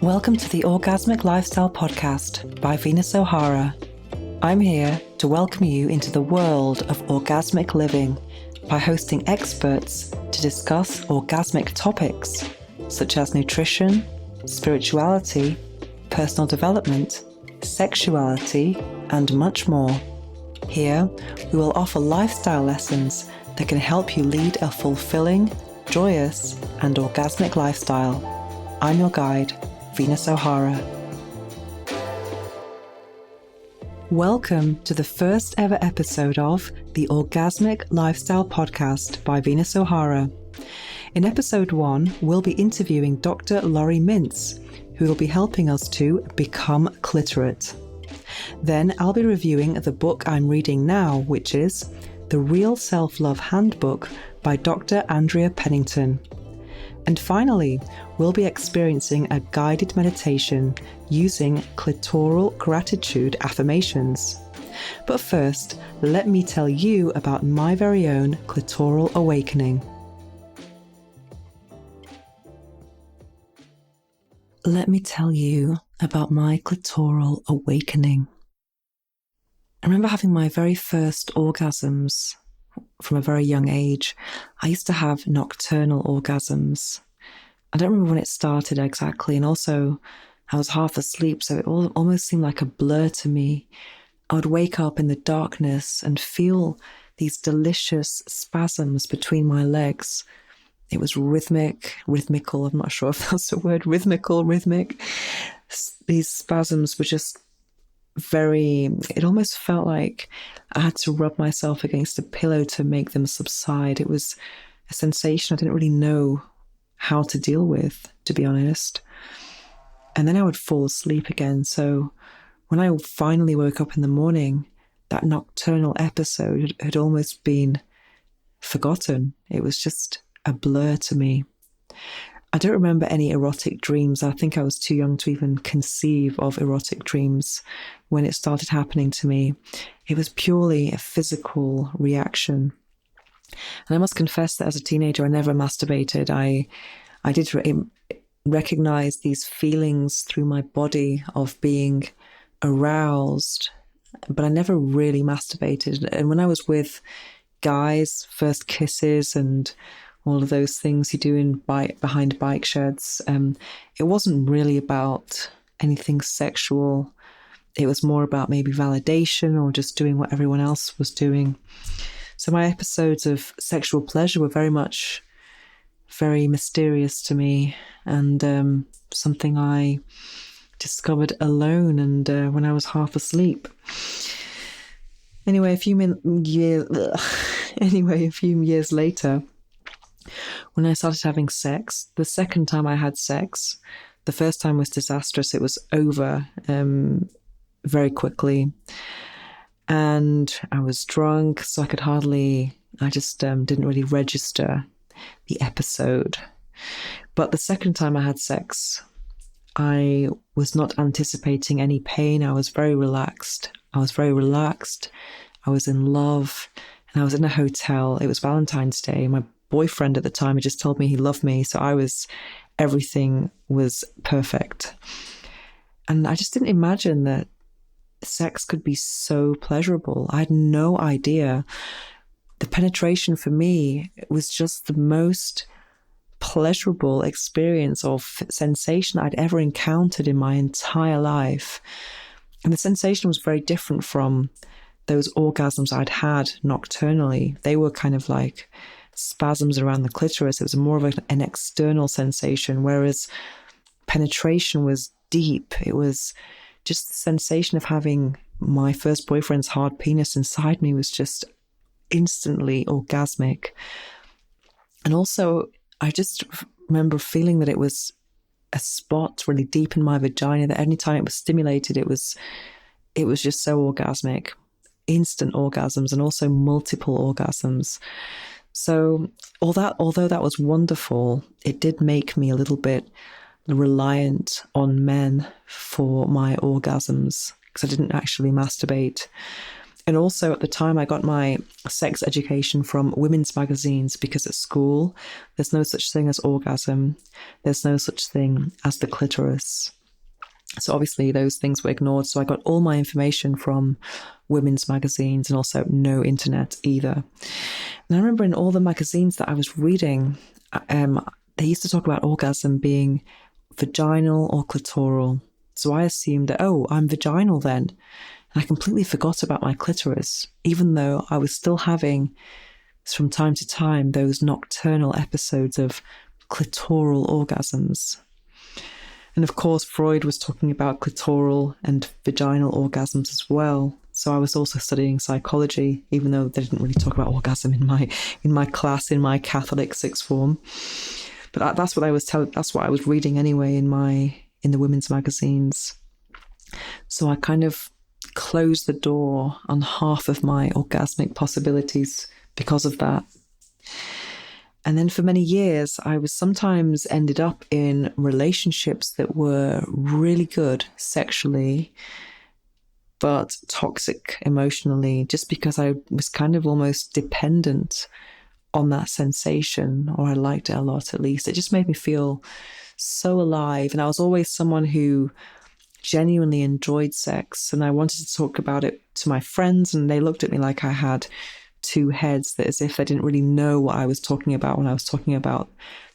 Welcome to the Orgasmic Lifestyle Podcast by Venus O'Hara. I'm here to welcome you into the world of orgasmic living by hosting experts to discuss orgasmic topics such as nutrition, spirituality, personal development, sexuality, and much more. Here, we will offer lifestyle lessons that can help you lead a fulfilling, joyous, and orgasmic lifestyle. I'm your guide, Venus O'Hara. Welcome to the first ever episode of the Orgasmic Lifestyle Podcast by Venus O'Hara. In episode 1, we'll be interviewing Dr. Laurie Mintz, who will be helping us to become cliterate. Then I'll be reviewing the book I'm reading now, which is The Real Self-Love Handbook by Dr. Andrea Pennington. And finally, we'll be experiencing a guided meditation using clitoral gratitude affirmations. But first, let me tell you about my very own clitoral awakening. Let me tell you about my clitoral awakening. I remember having my very first orgasms from a very young age. I used to have nocturnal orgasms. I don't remember when it started exactly, and also I was half asleep, so it almost seemed like a blur to me. I would wake up in the darkness and feel these delicious spasms between my legs. It was rhythmical, I'm not sure if that's a word, rhythmic. These spasms were just it almost felt like I had to rub myself against a pillow to make them subside. It was a sensation I didn't really know how to deal with, to be honest. And then I would fall asleep again. So when I finally woke up in the morning, that nocturnal episode had almost been forgotten. It was just a blur to me. I don't remember any erotic dreams. I think I was too young to even conceive of erotic dreams when it started happening to me. It was purely a physical reaction. And I must confess that as a teenager, I never masturbated. I did recognize these feelings through my body of being aroused, but I never really masturbated. And when I was with guys, first kisses and all of those things you do behind bike sheds, it wasn't really about anything sexual. It was more about maybe validation or just doing what everyone else was doing. So my episodes of sexual pleasure were very mysterious to me, and something I discovered alone and when I was half asleep. Anyway, a few years later, when I started having sex, the second time I had sex, the first time was disastrous. It was over very quickly. And I was drunk, so I just didn't really register the episode. But the second time I had sex, I was not anticipating any pain. I was very relaxed. I was in love, and I was in a hotel. It was Valentine's Day. My boyfriend at the time had just told me he loved me, so everything was perfect. And I just didn't imagine that sex could be so pleasurable. I had no idea. The penetration for me was just the most pleasurable experience of sensation I'd ever encountered in my entire life. And the sensation was very different from those orgasms I'd had nocturnally. They were kind of like spasms around the clitoris. It was more of an external sensation, whereas penetration was deep. It was just the sensation of having my first boyfriend's hard penis inside me was just instantly orgasmic. And also, I just remember feeling that it was a spot really deep in my vagina, that any time it was stimulated, it was just so orgasmic. Instant orgasms and also multiple orgasms. So although that was wonderful, it did make me a little bit reliant on men for my orgasms because I didn't actually masturbate. And also at the time, I got my sex education from women's magazines, because at school, there's no such thing as orgasm. There's no such thing as the clitoris. So obviously those things were ignored. So I got all my information from women's magazines, and also no internet either. And I remember in all the magazines that I was reading, they used to talk about orgasm being vaginal or clitoral. So I assumed that, oh, I'm vaginal then. And I completely forgot about my clitoris, even though I was still having, from time to time, those nocturnal episodes of clitoral orgasms. And of course, Freud was talking about clitoral and vaginal orgasms as well. So I was also studying psychology, even though they didn't really talk about orgasm in my class, in my Catholic sixth form. But that's what I was that's what I was reading anyway in the women's magazines. So I kind of closed the door on half of my orgasmic possibilities because of that. And then for many years, I was sometimes ended up in relationships that were really good sexually, but toxic emotionally, just because I was kind of almost dependent on that sensation, or I liked it a lot at least. It just made me feel so alive. And I was always someone who genuinely enjoyed sex, and I wanted to talk about it to my friends, and they looked at me like I had two heads, that as if they didn't really know what I was talking about when I was talking about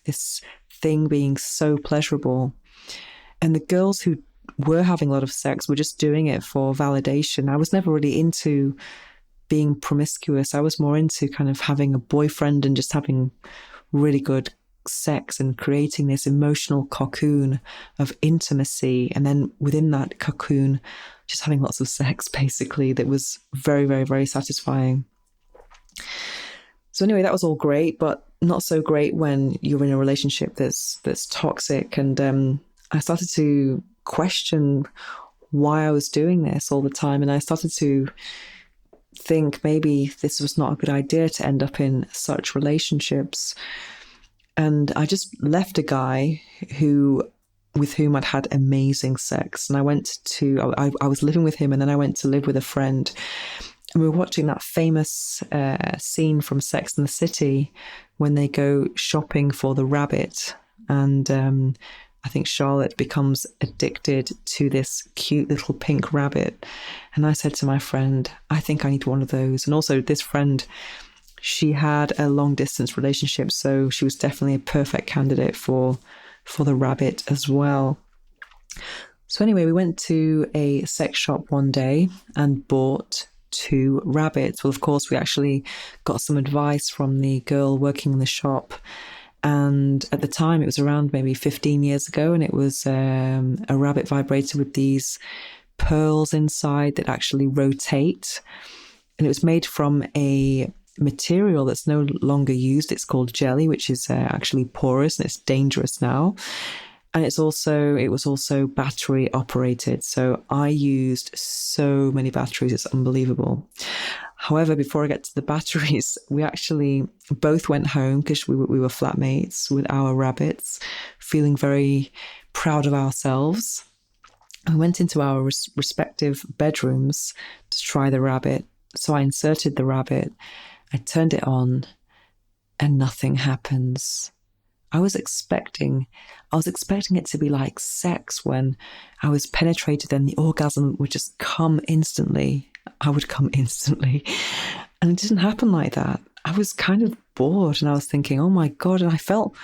this thing being so pleasurable. And the girls who were having a lot of sex were just doing it for validation. I was never really into being promiscuous. I was more into kind of having a boyfriend and just having really good sex and creating this emotional cocoon of intimacy. And then within that cocoon, just having lots of sex, basically, that was very, very, very satisfying. So anyway, that was all great, but not so great when you're in a relationship that's toxic. And I started to question why I was doing this all the time. And I started to think maybe this was not a good idea to end up in such relationships. And I just left a guy with whom I'd had amazing sex. And I was living with him, and then I went to live with a friend. And we were watching that famous scene from Sex and the City when they go shopping for the rabbit. And I think Charlotte becomes addicted to this cute little pink rabbit. And I said to my friend, I think I need one of those. And also this friend, she had a long distance relationship, so she was definitely a perfect candidate for the rabbit as well. So anyway, we went to a sex shop one day and bought 2 rabbits. Well, of course, we actually got some advice from the girl working in the shop. And at the time, it was around maybe 15 years ago, and it was a rabbit vibrator with these pearls inside that actually rotate. And it was made from a material that's no longer used. It's called jelly, which is actually porous, and it's dangerous now. And it was also battery operated. So I used so many batteries. It's unbelievable. However, before I get to the batteries, we actually both went home because we were flatmates with our rabbits, feeling very proud of ourselves. We went into our respective bedrooms to try the rabbit. So I inserted the rabbit, I turned it on, and nothing happens. I was expecting it to be like sex when I was penetrated and the orgasm would just come instantly. I would come instantly. And it didn't happen like that. I was kind of bored, and I was thinking, oh my God. And I felt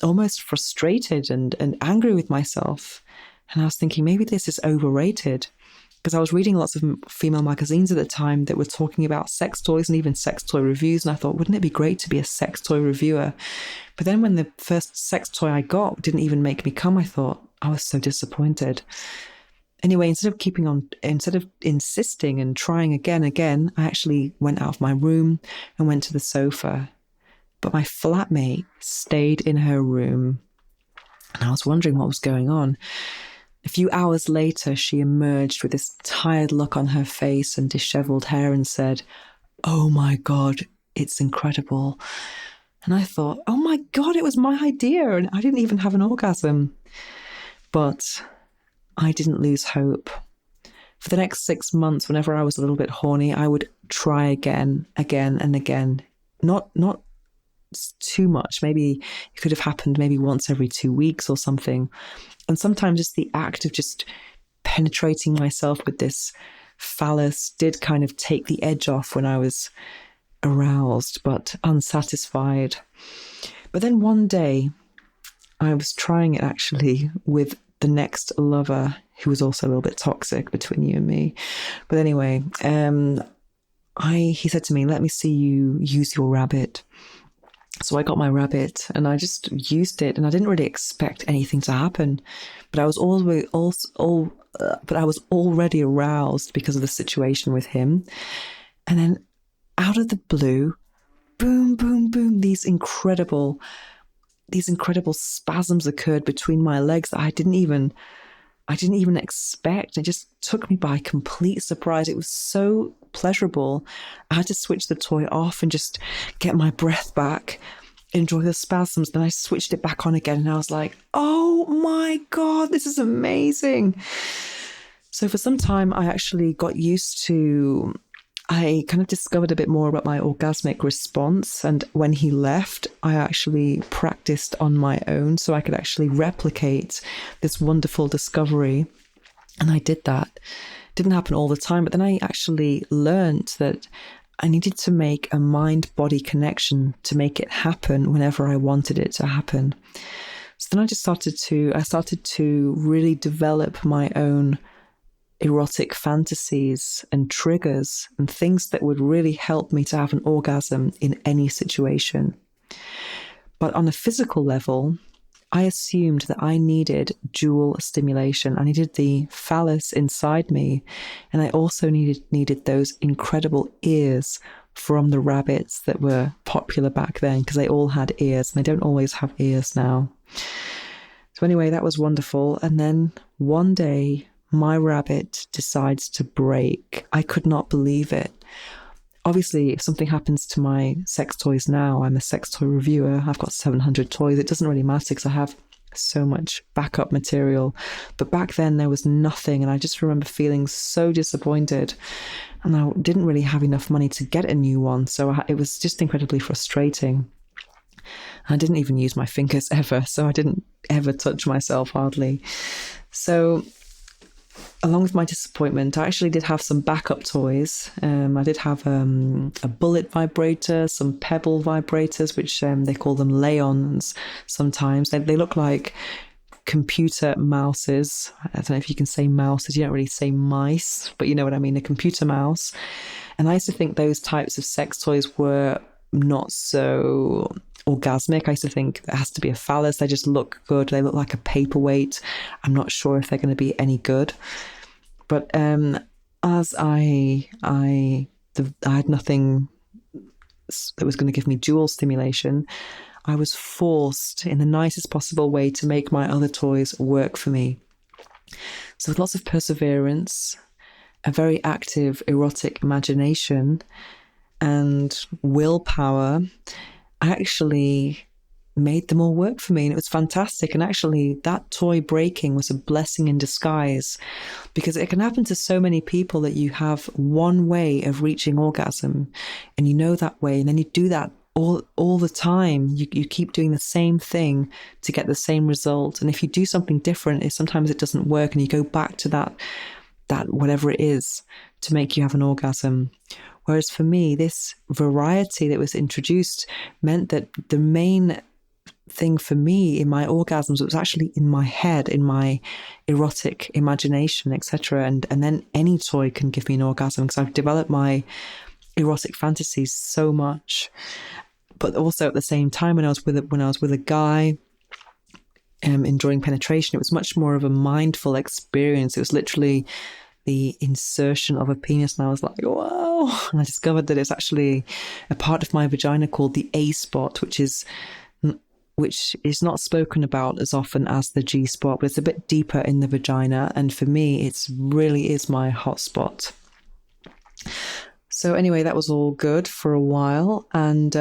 almost frustrated and angry with myself. And I was thinking, maybe this is overrated. Because I was reading lots of female magazines at the time that were talking about sex toys and even sex toy reviews. And I thought, wouldn't it be great to be a sex toy reviewer? But then when the first sex toy I got didn't even make me come, I thought, I was so disappointed. Anyway, instead of insisting and trying again, I actually went out of my room and went to the sofa. But my flatmate stayed in her room. And I was wondering what was going on. A few hours later, she emerged with this tired look on her face and disheveled hair and said, "Oh my God, it's incredible." And I thought, oh my God, it was my idea and I didn't even have an orgasm. But I didn't lose hope. for the next 6 months, whenever I was a little bit horny, I would try again and again. Not too much. Maybe it could have happened maybe once every 2 weeks or something. And sometimes just the act of just penetrating myself with this phallus did kind of take the edge off when I was aroused but unsatisfied. But then one day I was trying it actually with the next lover, who was also a little bit toxic, between you and me. But anyway, he said to me, "Let me see you use your rabbit." So I got my rabbit and I just used it, and I didn't really expect anything to happen, but I was already aroused because of the situation with him. And then out of the blue, boom, boom, boom, these incredible spasms occurred between my legs that I didn't even expect. It just took me by complete surprise. It was so pleasurable. I had to switch the toy off and just get my breath back, enjoy the spasms. Then I switched it back on again and I was like, oh my God, this is amazing. So for some time, I actually got used to, I kind of discovered a bit more about my orgasmic response. And when he left, I actually practiced on my own so I could actually replicate this wonderful discovery. And I did that. It didn't happen all the time, but then I actually learned that I needed to make a mind-body connection to make it happen whenever I wanted it to happen. So then I started to really develop my own erotic fantasies and triggers and things that would really help me to have an orgasm in any situation. But on a physical level, I assumed that I needed dual stimulation. I needed the phallus inside me, and I also needed those incredible ears from the rabbits that were popular back then, because they all had ears, and they don't always have ears now. So anyway, that was wonderful. And then one day, my rabbit decides to break. I could not believe it. Obviously, if something happens to my sex toys now, I'm a sex toy reviewer. I've got 700 toys. It doesn't really matter because I have so much backup material. But back then there was nothing. And I just remember feeling so disappointed. And I didn't really have enough money to get a new one. So it was just incredibly frustrating. I didn't even use my fingers ever. So I didn't ever touch myself hardly. So along with my disappointment, I actually did have some backup toys. I did have a bullet vibrator, some pebble vibrators, which they call them Leons sometimes. They look like computer mouses. I don't know if you can say mouses. You don't really say mice, but you know what I mean, a computer mouse. And I used to think those types of sex toys were not so orgasmic. I used to think there has to be a phallus. They just look good. They look like a paperweight. I'm not sure if they're going to be any good. But as I had nothing that was going to give me dual stimulation, I was forced in the nicest possible way to make my other toys work for me. So with lots of perseverance, a very active erotic imagination, and willpower, I actually made them all work for me, and it was fantastic. And actually that toy breaking was a blessing in disguise, because it can happen to so many people that you have one way of reaching orgasm and you know that way, and then you do that all the time. You keep doing the same thing to get the same result, and if you do something different, sometimes it doesn't work, and you go back to that whatever it is to make you have an orgasm. Whereas for me, this variety that was introduced meant that the main thing for me in my orgasms was actually in my head, in my erotic imagination, etc. And then any toy can give me an orgasm, because I've developed my erotic fantasies so much. But also at the same time, when I was with a guy, enjoying penetration, it was much more of a mindful experience. It was literally the insertion of a penis, and I was like, wow. And I discovered that it's actually a part of my vagina called the A spot, which is not spoken about as often as the G spot, but it's a bit deeper in the vagina. And for me, it really is my hot spot. So anyway, that was all good for a while. And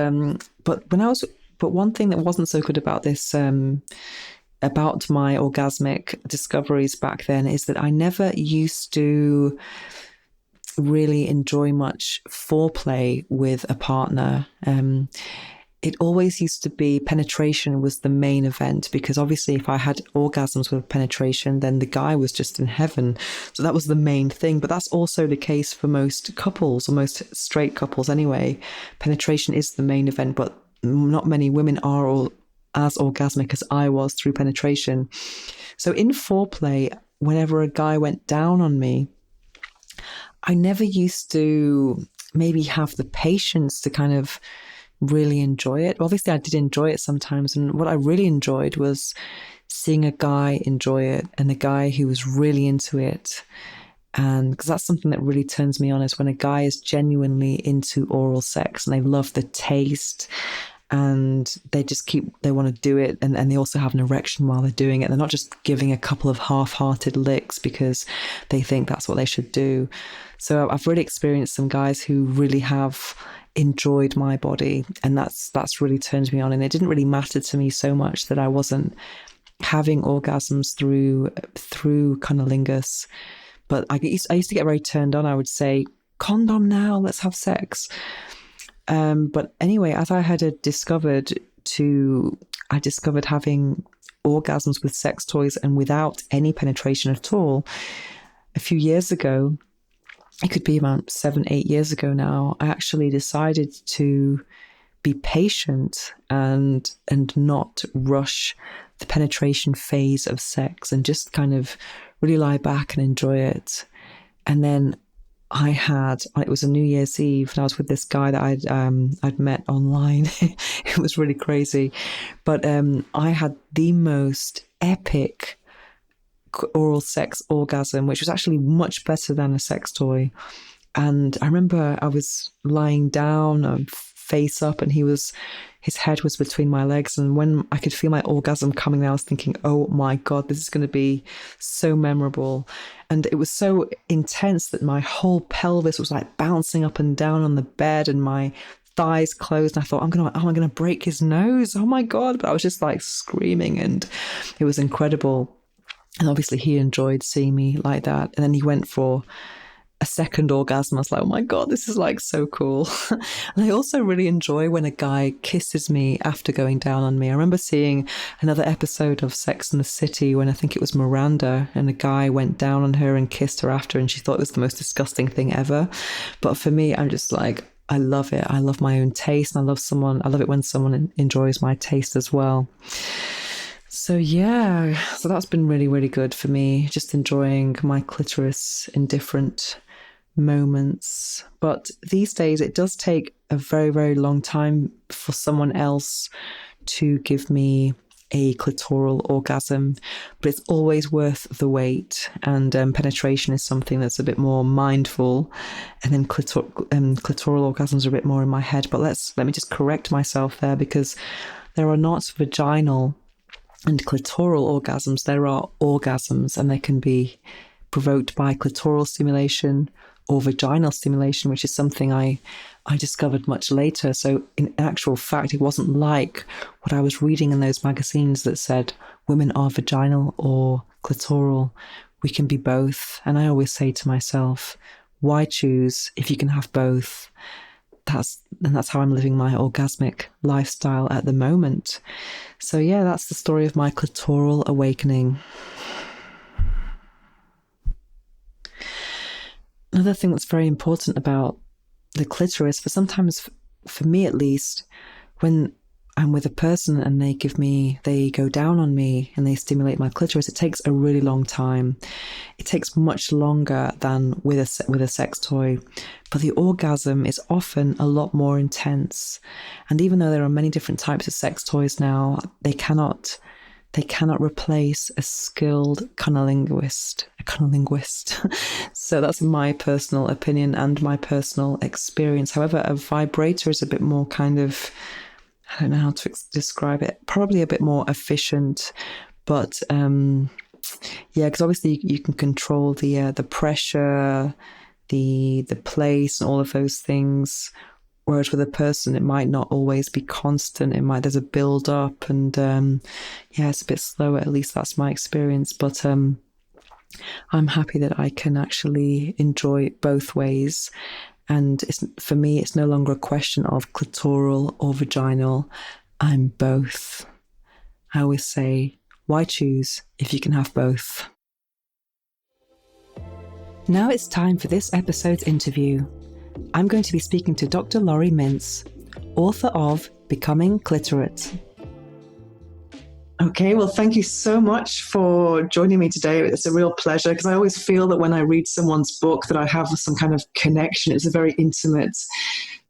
but one thing that wasn't so good about this about my orgasmic discoveries back then is that I never used to really enjoy much foreplay with a partner. It always used to be penetration was the main event, because obviously if I had orgasms with penetration, then the guy was just in heaven. So that was the main thing. But that's also the case for most couples, or most straight couples anyway. Penetration is the main event, but not many women are all as orgasmic as I was through penetration. So in foreplay, whenever a guy went down on me, I never used to maybe have the patience to kind of really enjoy it. Obviously, I did enjoy it sometimes. And what I really enjoyed was seeing a guy enjoy it, and a guy who was really into it. And because that's something that really turns me on, is when a guy is genuinely into oral sex and they love the taste, and they want to do it, and they also have an erection while they're doing it. They're not just giving a couple of half-hearted licks because they think that's what they should do. So I've really experienced some guys who really have enjoyed my body, and that's really turned me on. And it didn't really matter to me so much that I wasn't having orgasms through cunnilingus, but I used to get very turned on. I would say, condom now, let's have sex. But anyway, as I had discovered having orgasms with sex toys and without any penetration at all, a few years ago, it could be about 7-8 years ago now, I actually decided to be patient and not rush the penetration phase of sex, and just kind of really lie back and enjoy it. And then it was a New Year's Eve, and I was with this guy that I'd met online. It was really crazy. But I had the most epic oral sex orgasm, which was actually much better than a sex toy. And I remember I was lying down, face up, and his head was between my legs. And when I could feel my orgasm coming, I was thinking, oh my God, this is going to be so memorable. And it was so intense that my whole pelvis was like bouncing up and down on the bed, and my thighs closed. And I thought, I'm going to break his nose. Oh my God. But I was just like screaming, and it was incredible. And obviously he enjoyed seeing me like that. And then he went for a second orgasm. I was like, oh my God, this is like so cool. And I also really enjoy when a guy kisses me after going down on me. I remember seeing another episode of Sex and the City when I think it was Miranda, and a guy went down on her and kissed her after, and she thought it was the most disgusting thing ever. But for me, I'm just like, I love it. I love my own taste, and I love it when someone enjoys my taste as well. So yeah, so that's been really, really good for me, just enjoying my clitoris in different moments. But these days it does take a very, very long time for someone else to give me a clitoral orgasm, but it's always worth the wait. And penetration is something that's a bit more mindful, and then clitoral orgasms are a bit more in my head. But let me just correct myself there, because there are not vaginal and clitoral orgasms. There are orgasms, and they can be provoked by clitoral stimulation or vaginal stimulation, which is something I discovered much later. So in actual fact, it wasn't like what I was reading in those magazines that said women are vaginal or clitoral. We can be both. And I always say to myself, why choose if you can have both? That's how I'm living my orgasmic lifestyle at the moment. So yeah, that's the story of my clitoral awakening. Another thing that's very important about the clitoris, for me at least, when I'm with a person and they go down on me and they stimulate my clitoris, it takes a really long time. It takes much longer than with a sex toy, but the orgasm is often a lot more intense. And even though there are many different types of sex toys now, they cannot replace a skilled cunnilinguist. So that's my personal opinion and my personal experience. However, a vibrator is a bit more kind of, I don't know how to describe it, probably a bit more efficient. But yeah, because obviously you can control the pressure, the place, and all of those things. Whereas with a person, it might not always be constant. There's a build up, and it's a bit slower. At least that's my experience. But I'm happy that I can actually enjoy it both ways. And for me, it's no longer a question of clitoral or vaginal. I'm both. I always say, why choose if you can have both? Now it's time for this episode's interview. I'm going to be speaking to Dr. Laurie Mintz, author of Becoming Cliterate. Okay, well, thank you so much for joining me today. It's a real pleasure, because I always feel that when I read someone's book that I have some kind of connection. It's a very intimate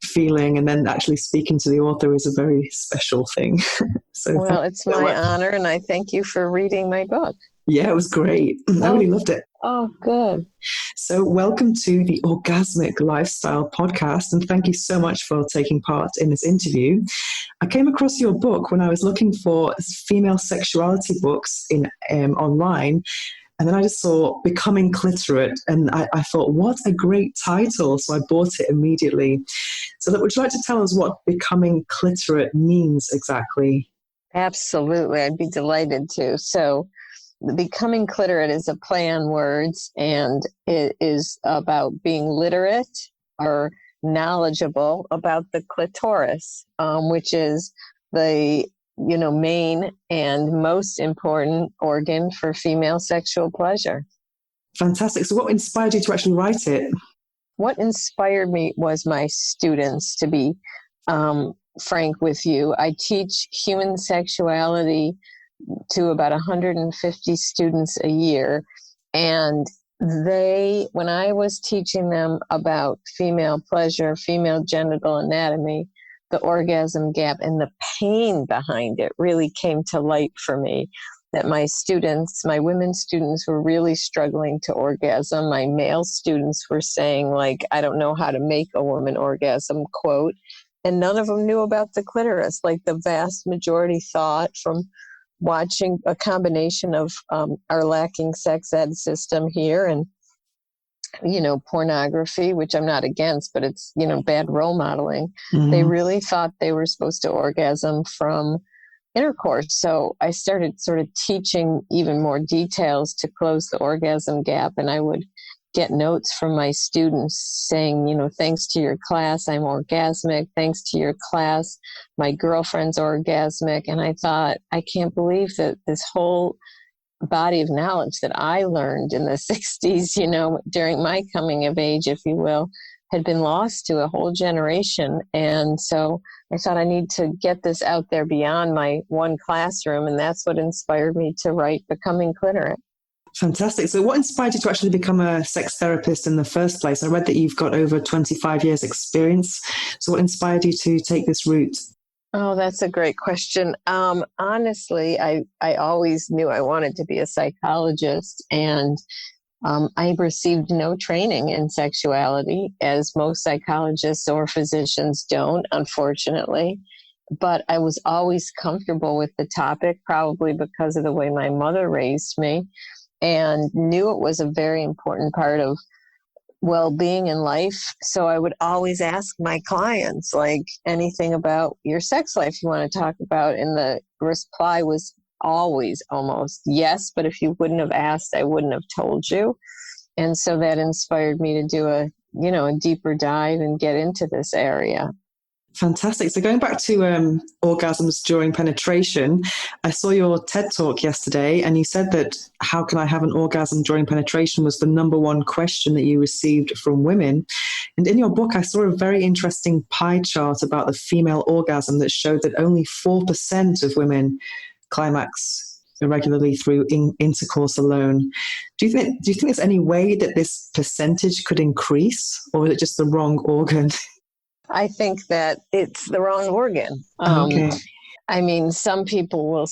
feeling, and then actually speaking to the author is a very special thing. Well, it's my honor, and I thank you for reading my book. Yeah, it was great. I really loved it. Oh, good. So welcome to the Orgasmic Lifestyle Podcast, and thank you so much for taking part in this interview. I came across your book when I was looking for female sexuality books online, and then I just saw Becoming Cliterate, and I thought, what a great title, so I bought it immediately. So would you like to tell us what Becoming Cliterate means exactly? Absolutely, I'd be delighted to. So Becoming Cliterate is a play on words, and it is about being literate or knowledgeable about the clitoris, which is the main and most important organ for female sexual pleasure. Fantastic. So what inspired you to actually write it? What inspired me was my students, to be frank with you. I teach human sexuality to about 150 students a year. And when I was teaching them about female pleasure, female genital anatomy, the orgasm gap and the pain behind it really came to light for me. That my women students were really struggling to orgasm. My male students were saying, like, I don't know how to make a woman orgasm, quote. And none of them knew about the clitoris. Like, the vast majority thought, from watching a combination of our lacking sex ed system here and, pornography, which I'm not against, but it's, bad role modeling. Mm-hmm. They really thought they were supposed to orgasm from intercourse. So I started sort of teaching even more details to close the orgasm gap. And I would get notes from my students saying, thanks to your class, I'm orgasmic. Thanks to your class, my girlfriend's orgasmic. And I thought, I can't believe that this whole body of knowledge that I learned in the 60s, during my coming of age, if you will, had been lost to a whole generation. And so I thought I need to get this out there beyond my one classroom. And that's what inspired me to write Becoming Cliterate. Fantastic. So what inspired you to actually become a sex therapist in the first place? I read that you've got over 25 years experience. So what inspired you to take this route? Oh, that's a great question. Honestly, I always knew I wanted to be a psychologist, and I received no training in sexuality, as most psychologists or physicians don't, unfortunately. But I was always comfortable with the topic, probably because of the way my mother raised me, and knew it was a very important part of well-being in life. So I would always ask my clients, like, anything about your sex life you want to talk about? And the reply was always almost yes, but if you wouldn't have asked, I wouldn't have told you. And so that inspired me to do a deeper dive and get into this area. Fantastic. So going back to orgasms during penetration, I saw your TED Talk yesterday, and you said that how can I have an orgasm during penetration was the number one question that you received from women. And in your book, I saw a very interesting pie chart about the female orgasm that showed that only 4% of women climax irregularly through intercourse alone. Do you think there's any way that this percentage could increase, or is it just the wrong organ? I think that it's the wrong organ. Okay. I mean, some people will,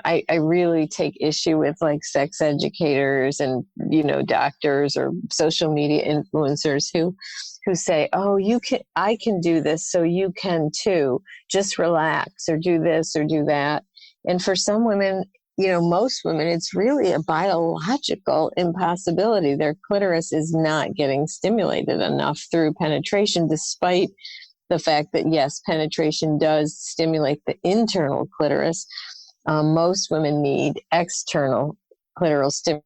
I really take issue with, like, sex educators and, doctors or social media influencers who say, oh, I can do this, so you can too. Just relax, or do this or do that. And for some women, most women, it's really a biological impossibility. Their clitoris is not getting stimulated enough through penetration, despite the fact that, yes, penetration does stimulate the internal clitoris. Most women need external clitoral stimulation,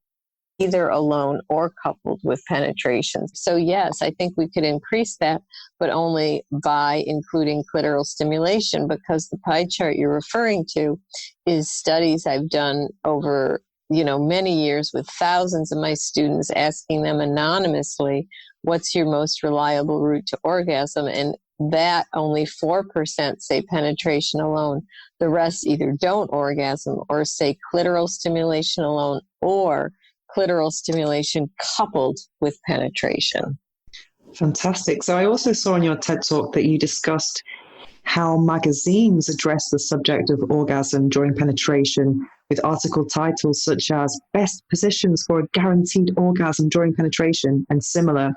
either alone or coupled with penetration. So yes, I think we could increase that, but only by including clitoral stimulation, because the pie chart you're referring to is studies I've done over, many years with thousands of my students, asking them anonymously, what's your most reliable route to orgasm? And that only 4% say penetration alone. The rest either don't orgasm or say clitoral stimulation alone or clitoral stimulation coupled with penetration. Fantastic. So I also saw in your TED Talk that you discussed how magazines address the subject of orgasm during penetration with article titles such as Best Positions for a Guaranteed Orgasm During Penetration and similar.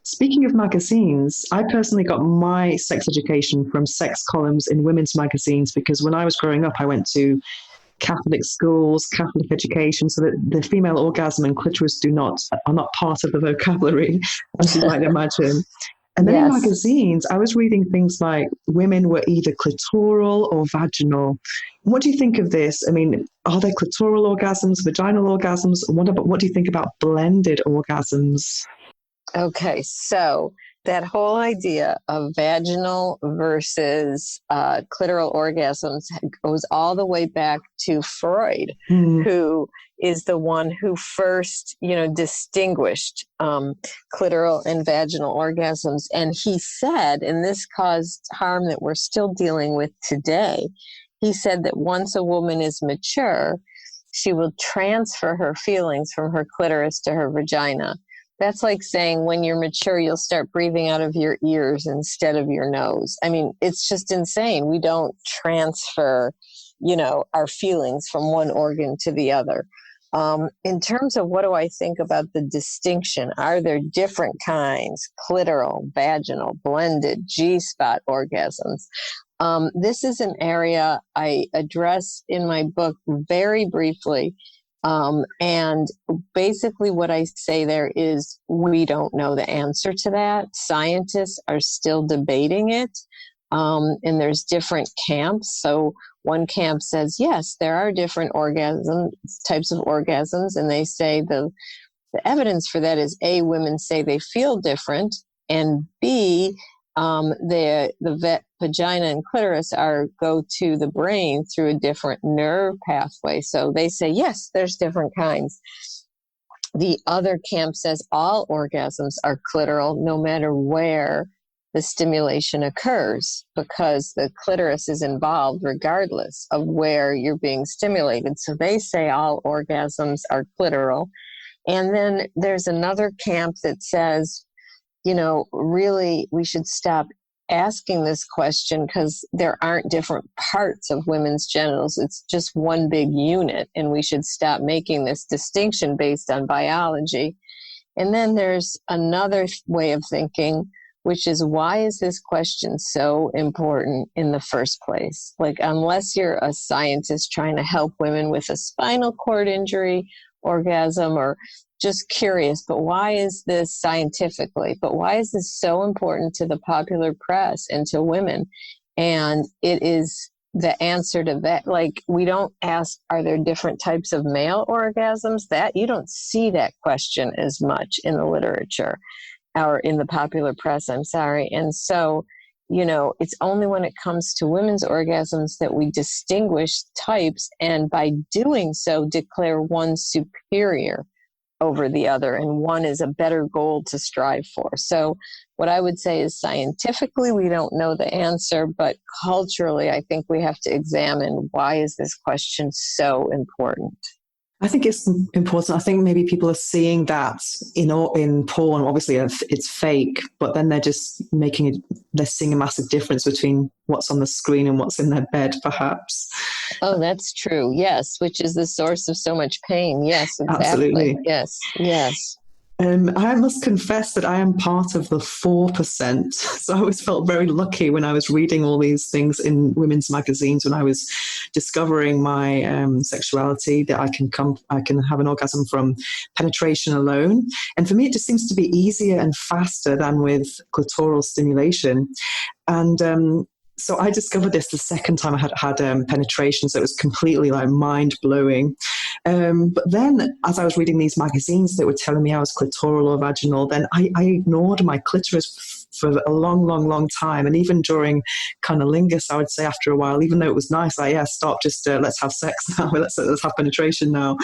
Speaking of magazines, I personally got my sex education from sex columns in women's magazines, because when I was growing up, I went to Catholic schools, Catholic education, so that the female orgasm and clitoris are not part of the vocabulary, as you might imagine. And then in Yes. magazines, I was reading things like women were either clitoral or vaginal. What do you think of this? I mean, are there clitoral orgasms, vaginal orgasms? What do you think about blended orgasms? Okay, so that whole idea of vaginal versus clitoral orgasms goes all the way back to Freud, who is the one who first, distinguished clitoral and vaginal orgasms. And he said, and this caused harm that we're still dealing with today, he said that once a woman is mature, she will transfer her feelings from her clitoris to her vagina. That's like saying when you're mature, you'll start breathing out of your ears instead of your nose. I mean, it's just insane. We don't transfer, our feelings from one organ to the other. In terms of what do I think about the distinction, are there different kinds, clitoral, vaginal, blended, G-spot orgasms? This is an area I address in my book very briefly. And basically what I say there is we don't know the answer to that. Scientists are still debating it. And there's different camps. So one camp says, yes, there are different types of orgasms. And they say the evidence for that is A, women say they feel different, and B, the vagina and clitoris go to the brain through a different nerve pathway. So they say, yes, there's different kinds. The other camp says all orgasms are clitoral, no matter where the stimulation occurs, because the clitoris is involved regardless of where you're being stimulated. So they say all orgasms are clitoral. And then there's another camp that says, really, we should stop asking this question because there aren't different parts of women's genitals. It's just one big unit, and we should stop making this distinction based on biology. And then there's another way of thinking, which is, why is this question so important in the first place? Like, unless you're a scientist trying to help women with a spinal cord injury, orgasm, or just curious, but why is this scientifically, but why is this so important to the popular press and to women? And it is the answer to that. Like, we don't ask, are there different types of male orgasms? That you don't see that question as much in the literature or in the popular press, I'm sorry. And so, it's only when it comes to women's orgasms that we distinguish types, and by doing so, declare one superior over the other, and one is a better goal to strive for. So what I would say is, scientifically, we don't know the answer, but culturally, I think we have to examine, why is this question so important? I think it's important. I think maybe people are seeing that in porn. Obviously, it's fake, but then they're seeing a massive difference between what's on the screen and what's in their bed, perhaps. Oh, that's true. Yes, which is the source of so much pain. Yes, exactly. Absolutely. Yes, yes. I must confess that I am part of the 4%. So I always felt very lucky when I was reading all these things in women's magazines when I was discovering my sexuality, that I can have an orgasm from penetration alone. And for me, it just seems to be easier and faster than with clitoral stimulation. And so I discovered this the second time I had penetration, so it was completely like mind blowing. But then, as I was reading these magazines that were telling me I was clitoral or vaginal, then I ignored my clitoris for a long, long, long time. And even during cunnilingus, I would say after a while, even though it was nice, like, yeah, stop, just let's have sex now, let's have penetration now.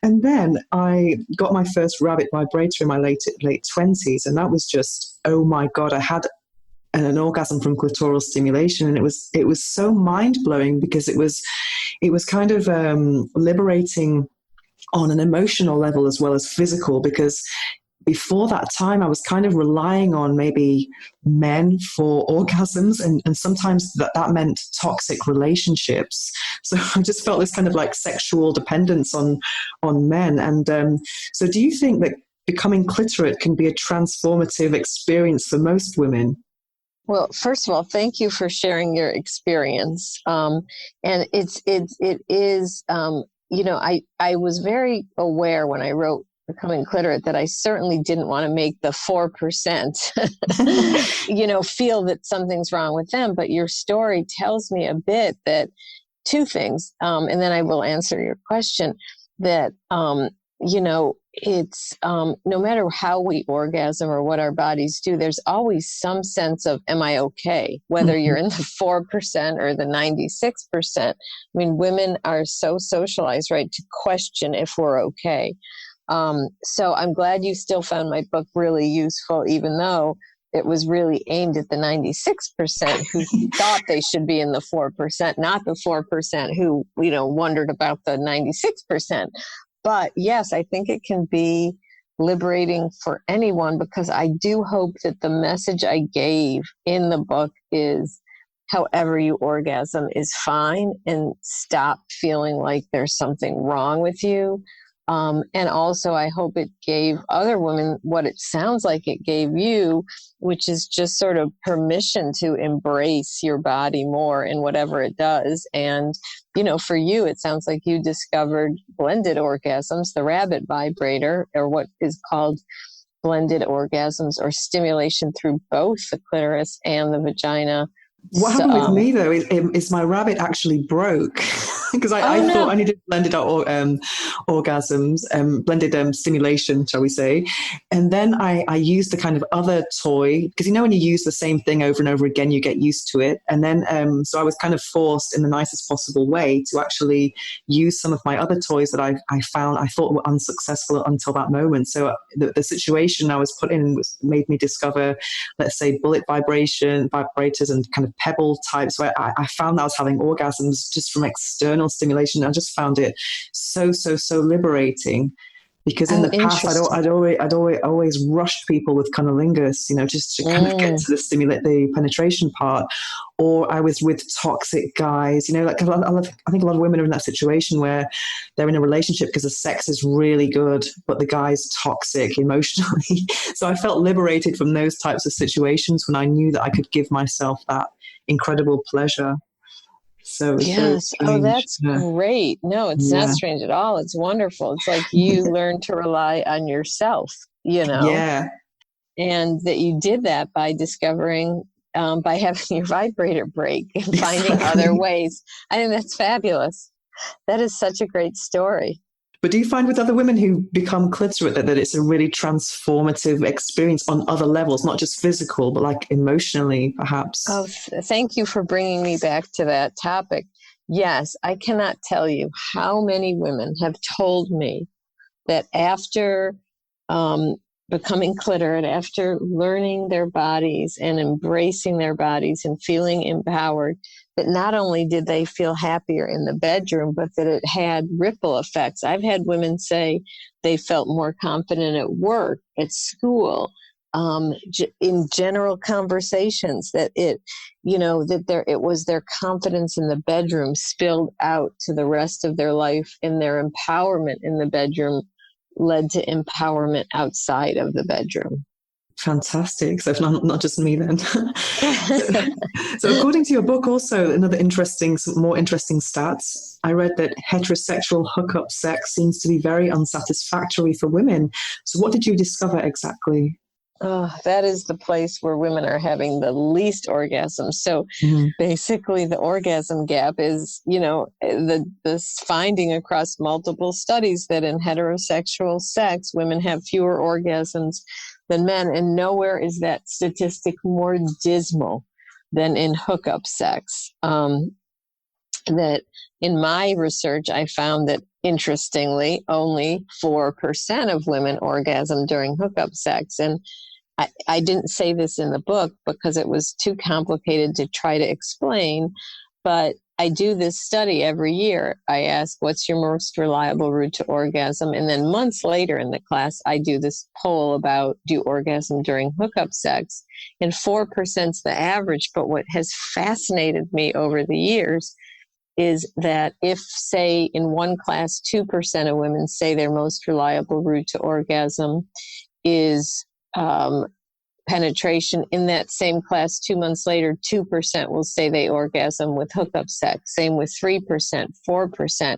And then I got my first rabbit vibrator in my late 20s, and that was just, oh my God, I had an orgasm from clitoral stimulation, and it was so mind blowing because it was kind of liberating on an emotional level as well as physical, because before that time I was kind of relying on maybe men for orgasms, and sometimes that meant toxic relationships. So I just felt this kind of like sexual dependence on men. And so do you think that becoming cliterate can be a transformative experience for most women? Well, first of all, thank you for sharing your experience. And it is, I was very aware when I wrote Becoming Cliterate that I certainly didn't want to make the 4%, feel that something's wrong with them. But your story tells me a bit that two things, and then I will answer your question, that, it's no matter how we orgasm or what our bodies do, there's always some sense of, am I okay? Whether you're in the 4% or the 96%. I mean, women are so socialized, right, to question if we're okay. So I'm glad you still found my book really useful, even though it was really aimed at the 96% who thought they should be in the 4%, not the 4% who, wondered about the 96%. But yes, I think it can be liberating for anyone, because I do hope that the message I gave in the book is however you orgasm is fine, and stop feeling like there's something wrong with you. And also, I hope it gave other women what it sounds like it gave you, which is just sort of permission to embrace your body more in whatever it does. And, for you, it sounds like you discovered blended orgasms, the rabbit vibrator, or what is called blended orgasms, or stimulation through both the clitoris and the vagina. What So, happened with me though is my rabbit actually broke because I oh thought no. I needed blended orgasms, blended stimulation, shall we say. And then I used the kind of other toy, because when you use the same thing over and over again, you get used to it. And then so I was kind of forced in the nicest possible way to actually use some of my other toys that I found I thought were unsuccessful until that moment. So the situation I was put in made me discover, let's say, bullet vibrators and kind of pebble types, where I found that I was having orgasms just from external stimulation. I just found it so liberating, because in Oh, the past interesting. I'd always rushed people with cunnilingus, just to kind of get to the penetration part. Or I was with toxic guys, like I think a lot of women are in that situation where they're in a relationship because the sex is really good, but the guy's toxic emotionally. So I felt liberated from those types of situations when I knew that I could give myself that incredible pleasure. So it's very Yes. Oh, strange. that's great. No, it's not Yeah. strange at all. It's wonderful. It's like you learn to rely on yourself, Yeah. and that you did that by discovering, by having your vibrator break and finding other Exactly. ways. I think that's fabulous. That is such a great story. But do you find with other women who become cliterate that it's a really transformative experience on other levels, not just physical, but like emotionally, perhaps? Oh, thank you for bringing me back to that topic. Yes, I cannot tell you how many women have told me that after um, becoming cliterate, after learning their bodies and embracing their bodies and feeling empowered, that not only did they feel happier in the bedroom, but that it had ripple effects. I've had women say they felt more confident at work, at school, in general conversations, that it was their confidence in the bedroom spilled out to the rest of their life, and their empowerment in the bedroom led to empowerment outside of the bedroom. Fantastic. So not just me then. So according to your book, also another more interesting stats, I read that heterosexual hookup sex seems to be very unsatisfactory for women. So what did you discover exactly? Oh, that is the place where women are having the least orgasms. So basically the orgasm gap is, this finding across multiple studies that in heterosexual sex, women have fewer orgasms than men. And nowhere is that statistic more dismal than in hookup sex. That in my research, I found that interestingly, only 4% of women orgasm during hookup sex. And I didn't say this in the book because it was too complicated to try to explain, but I do this study every year. I ask, what's your most reliable route to orgasm? And then months later in the class, I do this poll about do you orgasm during hookup sex? And 4% is the average. But what has fascinated me over the years is that if, say, in one class, 2% of women say their most reliable route to orgasm is penetration, in that same class 2 months later, 2% will say they orgasm with hookup sex. Same with 3%, 4%.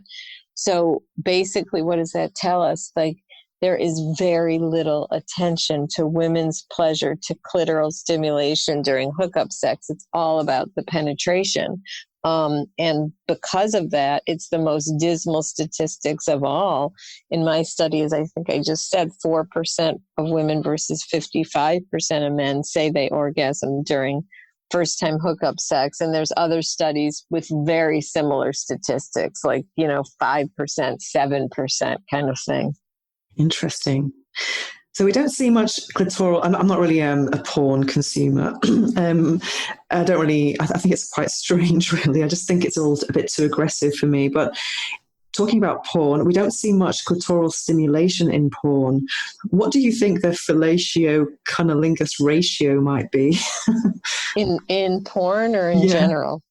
So basically, what does that tell us? Like, there is very little attention to women's pleasure, to clitoral stimulation during hookup sex. It's all about the penetration. And because of that, it's the most dismal statistics of all. In my study, as I think I just said, 4% of women versus 55% of men say they orgasm during first-time hookup sex. And there's other studies with very similar statistics, like, 5%, 7% kind of thing. Interesting. So we don't see much clitoral. I'm not really a porn consumer. I don't really. I think it's quite strange, really. I just think it's all a bit too aggressive for me. But talking about porn, we don't see much clitoral stimulation in porn. What do you think the fellatio-cunnilingus ratio might be? In porn or in general?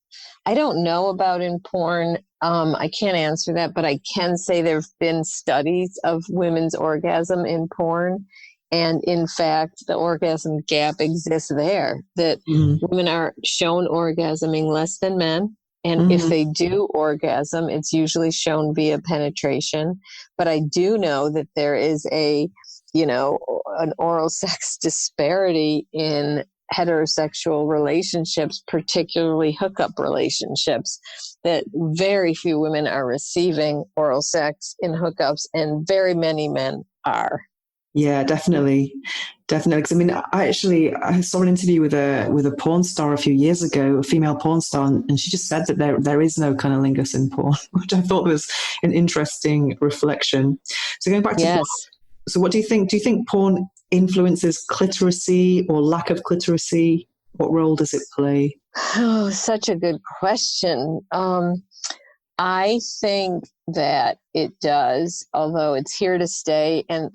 I don't know about in porn. I can't answer that, but I can say there have been studies of women's orgasm in porn. And in fact, the orgasm gap exists there, that women are shown orgasming less than men. And if they do orgasm, it's usually shown via penetration. But I do know that there is an oral sex disparity in heterosexual relationships, particularly hookup relationships, that very few women are receiving oral sex in hookups and very many men are. Yeah, definitely. Definitely. Because I saw an interview with a porn star a few years ago, a female porn star, and she just said that there is no cunnilingus in porn, which I thought was an interesting reflection. So going back to porn, so what do you think? Do you think porn influences clitoracy or lack of clitoracy? What role does it play? Oh, such a good question. I think that it does, although it's here to stay. And,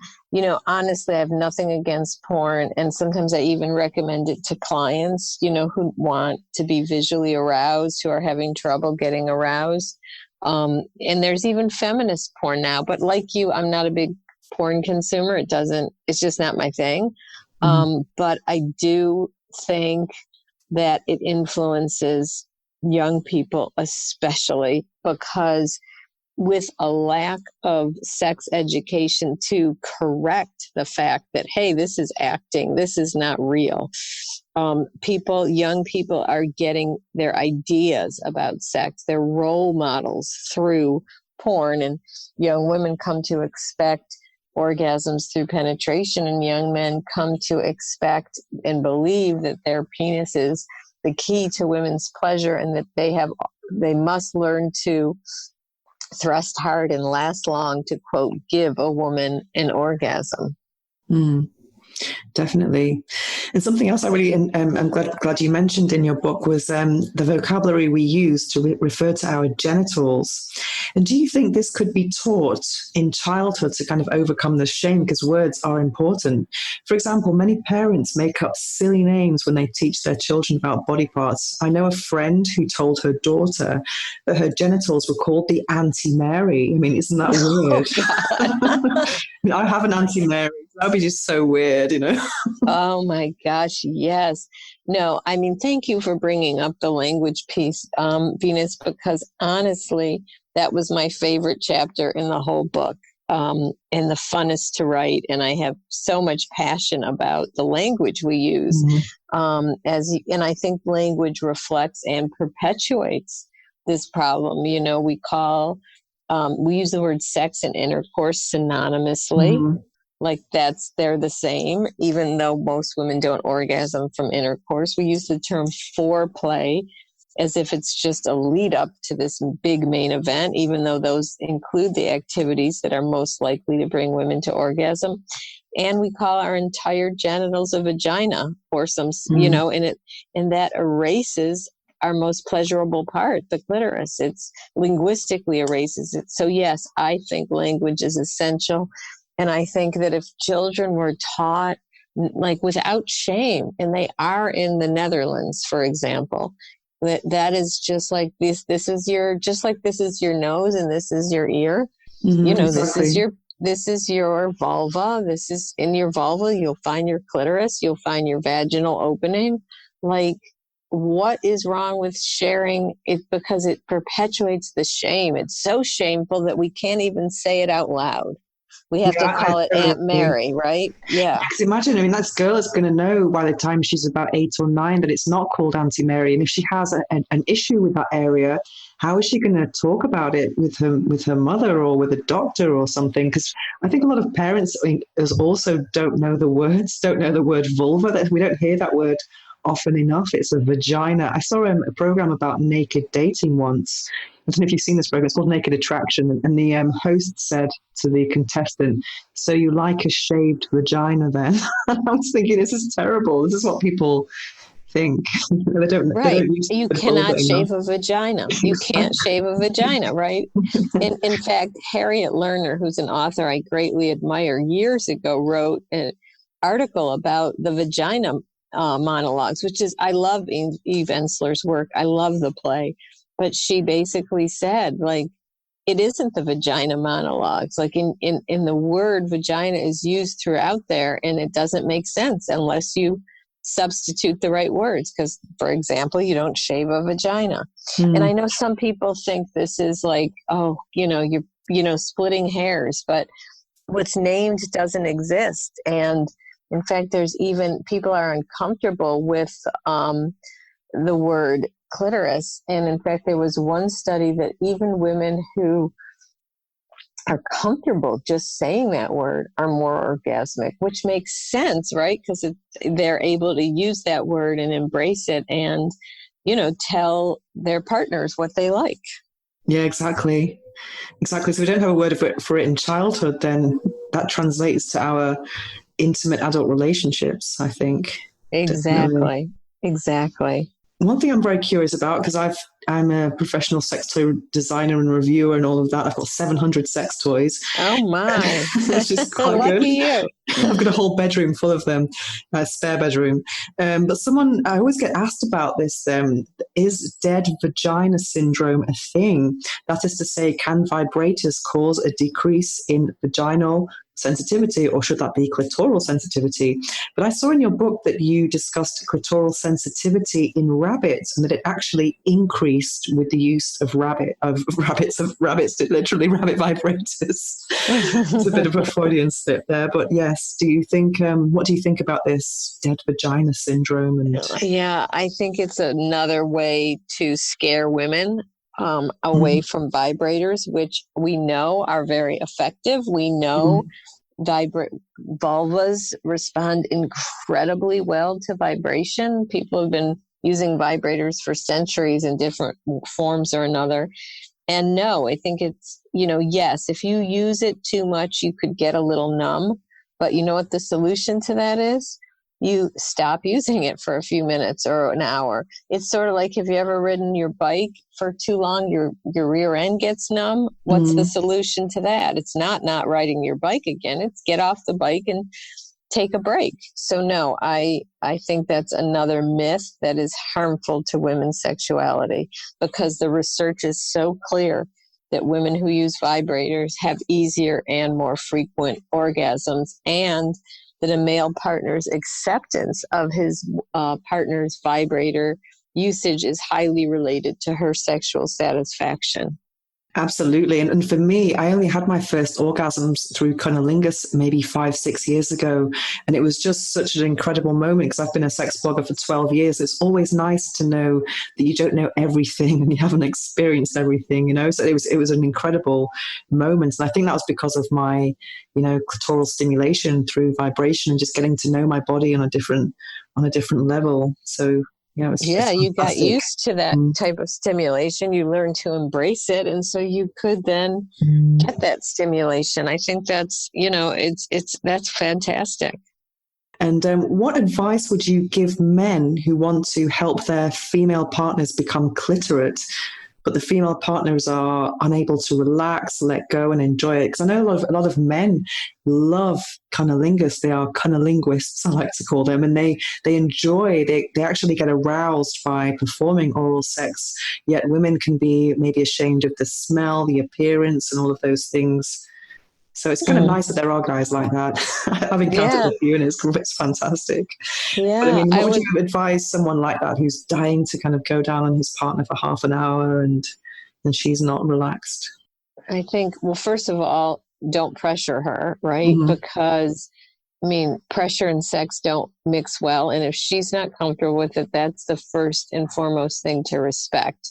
honestly, I have nothing against porn. And sometimes I even recommend it to clients, who want to be visually aroused, who are having trouble getting aroused. And there's even feminist porn now. But like you, I'm not a big porn consumer. It's just not my thing. But I do think that it influences young people, especially because with a lack of sex education to correct the fact that, hey, this is acting, this is not real. Young people are getting their ideas about sex, their role models through porn, and young women come to expect orgasms through penetration, and young men come to expect and believe that their penis is the key to women's pleasure, and that they must learn to thrust hard and last long to, quote, give a woman an orgasm. Definitely. And something else I really I'm glad you mentioned in your book was the vocabulary we use to refer to our genitals. And do you think this could be taught in childhood to kind of overcome the shame? Because words are important. For example, many parents make up silly names when they teach their children about body parts. I know a friend who told her daughter that her genitals were called the Auntie Mary. I mean, isn't that weird? I mean, I have an Auntie Mary. That would be just so weird, you know? Oh my gosh, yes. No, I mean, thank you for bringing up the language piece, Venus, because honestly, that was my favorite chapter in the whole book, and the funnest to write. And I have so much passion about the language we use. And I think language reflects and perpetuates this problem. You know, we use the word sex and intercourse synonymously. Like they're the same, even though most women don't orgasm from intercourse. We use the term foreplay as if it's just a lead up to this big main event, even though those include the activities that are most likely to bring women to orgasm. And we call our entire genitals a vagina or some, you know, and that erases our most pleasurable part, the clitoris. It's linguistically erases it. So yes, I think language is essential. And I think that if children were taught like without shame, and they are in the Netherlands, for example, that is just like this is your, just like this is your nose and this is your ear. You know, exactly. This is your vulva. This is in your vulva. You'll find your clitoris. You'll find your vaginal opening. Like, what is wrong with sharing it? Because it perpetuates the shame. It's so shameful that we can't even say it out loud. We have to call it Aunt Mary, right? Yeah. Because imagine, I mean, that girl is going to know by the time she's about 8 or 9 that it's not called Auntie Mary. And if she has an issue with that area, how is she going to talk about it with her mother or with a doctor or something? Because I think a lot of parents also don't know the word vulva. That we don't hear that word often enough. It's a vagina. I saw a program about naked dating once. I don't know if you've seen this program. It's called Naked Attraction. And the host said to the contestant, "So you like a shaved vagina then?" I was thinking, this is terrible. This is what people think. They don't, right. They don't use you cannot shave a vagina. You can't shave a vagina, right? In fact, Harriet Lerner, who's an author I greatly admire, years ago wrote an article about the vagina monologues, which is, I love Eve Ensler's work. I love the play. But she basically said, like, it isn't the vagina monologues. Like in the word vagina is used throughout there, and it doesn't make sense unless you substitute the right words. Because, for example, you don't shave a vagina. And I know some people think this is like, oh, you're splitting hairs, but what's named doesn't exist. And in fact, there's even people are uncomfortable with the word clitoris. And in fact, there was one study that even women who are comfortable just saying that word are more orgasmic, which makes sense, right? Because they're able to use that word and embrace it and, tell their partners what they like. Yeah, exactly. Exactly. So we don't have a word for it in childhood, then that translates to our intimate adult relationships, I think. Exactly. Exactly. One thing I'm very curious about, because I'm a professional sex toy designer and reviewer and all of that. I've got 700 sex toys. Oh my! That's just quite Lucky good. you. I've got a whole bedroom full of them, a spare bedroom. But I always get asked about this. Is dead vagina syndrome a thing? That is to say, can vibrators cause a decrease in vaginal sensitivity, or should that be clitoral sensitivity? But I saw in your book that you discussed clitoral sensitivity in rabbits, and that it actually increased with the use of rabbits, literally rabbit vibrators. It's a bit of a Freudian slip there, but yes. Do you think? What do you think about this dead vagina syndrome? Yeah, I think it's another way to scare women away from vibrators, which we know are very effective. We know vulvas respond incredibly well to vibration. People have been using vibrators for centuries in different forms or another. And no, I think it's, yes, if you use it too much, you could get a little numb. But you know what the solution to that is? you stop using it for a few minutes or an hour. It's sort of like, have you ever ridden your bike for too long, your rear end gets numb? What's the solution to that? It's not riding your bike again. It's get off the bike and take a break. So no, I think that's another myth that is harmful to women's sexuality, because the research is so clear that women who use vibrators have easier and more frequent orgasms, and that a male partner's acceptance of his partner's vibrator usage is highly related to her sexual satisfaction. Absolutely. And for me, I only had my first orgasms through cunnilingus maybe 5, 6 years ago. And it was just such an incredible moment because I've been a sex blogger for 12 years. It's always nice to know that you don't know everything and you haven't experienced everything, you know? So it was an incredible moment. And I think that was because of my, clitoral stimulation through vibration and just getting to know my body on a different level. So you got used to that type of stimulation. You learned to embrace it, and so you could then get that stimulation. I think that's that's fantastic. And what advice would you give men who want to help their female partners become cliterate, but the female partners are unable to relax, let go, and enjoy it? Because I know a lot of men love cunnilingus. They are cunnilinguists, I like to call them, and they actually get aroused by performing oral sex. Yet women can be maybe ashamed of the smell, the appearance, and all of those things. So it's kind of nice that there are guys like that. I've encountered a few, and it's fantastic. Yeah, but I mean, what would you advise someone like that who's dying to kind of go down on his partner for half an hour and she's not relaxed? I think, well, first of all, don't pressure her, right? Because, pressure and sex don't mix well. And if she's not comfortable with it, that's the first and foremost thing to respect.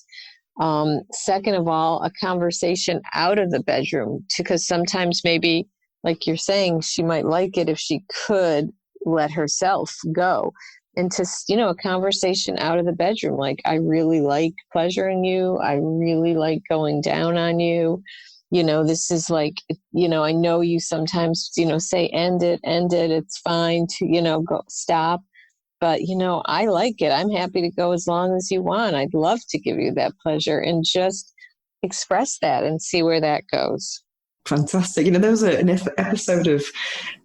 Second of all, a conversation out of the bedroom, because sometimes maybe, like you're saying, she might like it if she could let herself go. And to, a conversation out of the bedroom, like, I really like pleasuring you. I really like going down on you. This is like, I know you sometimes, say, end it. It's fine to, go stop. But, I like it. I'm happy to go as long as you want. I'd love to give you that pleasure, and just express that and see where that goes. Fantastic. There was an episode of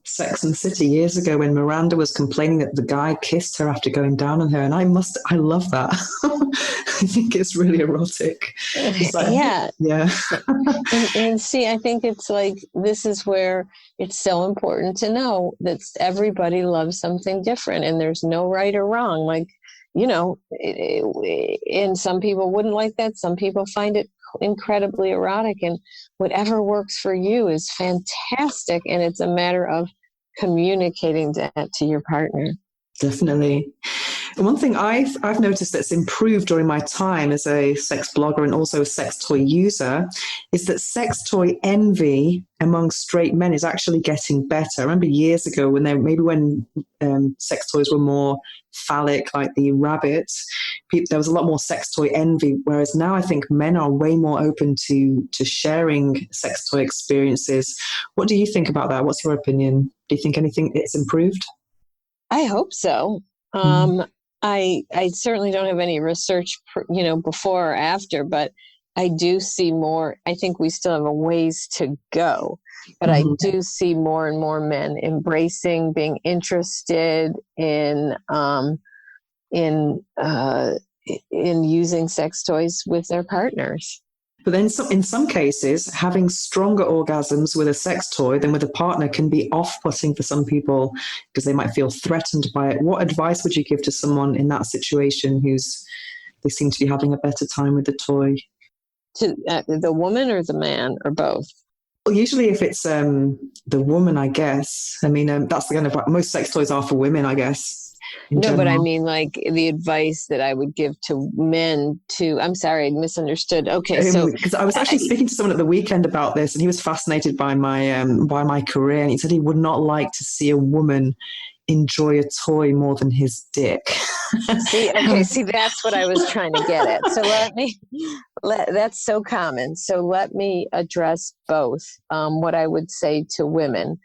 Sex and the City years ago when Miranda was complaining that the guy kissed her after going down on her. And I love that. I think it's really erotic. It's like, yeah. and see, I think it's like, this is where it's so important to know that everybody loves something different and there's no right or wrong. Like, and some people wouldn't like that. Some people find it incredibly erotic, and whatever works for you is fantastic. And it's a matter of communicating that to your partner. Definitely. And one thing I've noticed that's improved during my time as a sex blogger and also a sex toy user is that sex toy envy among straight men is actually getting better. I remember years ago when sex toys were more phallic, like the rabbit, there was a lot more sex toy envy, whereas now I think men are way more open to sharing sex toy experiences. What do you think about that? What's your opinion? Do you think it's improved? I hope so. I certainly don't have any research, before or after, but I do see more. I think we still have a ways to go, but I do see more and more men embracing, being interested in using sex toys with their partners. But then in some cases, having stronger orgasms with a sex toy than with a partner can be off-putting for some people because they might feel threatened by it. What advice would you give to someone in that situation they seem to be having a better time with the toy? To the woman or the man or both? Well, usually if it's the woman, I guess. I mean, that's the kind of most sex toys are for women, I guess. No, but I mean, like, the advice that I would give to men I'm sorry, I misunderstood. Okay, so because I was actually speaking to someone at the weekend about this, and he was fascinated by my career, and he said he would not like to see a woman enjoy a toy more than his dick. See, that's what I was trying to get at. So that's so common. So let me address both. What I would say to women,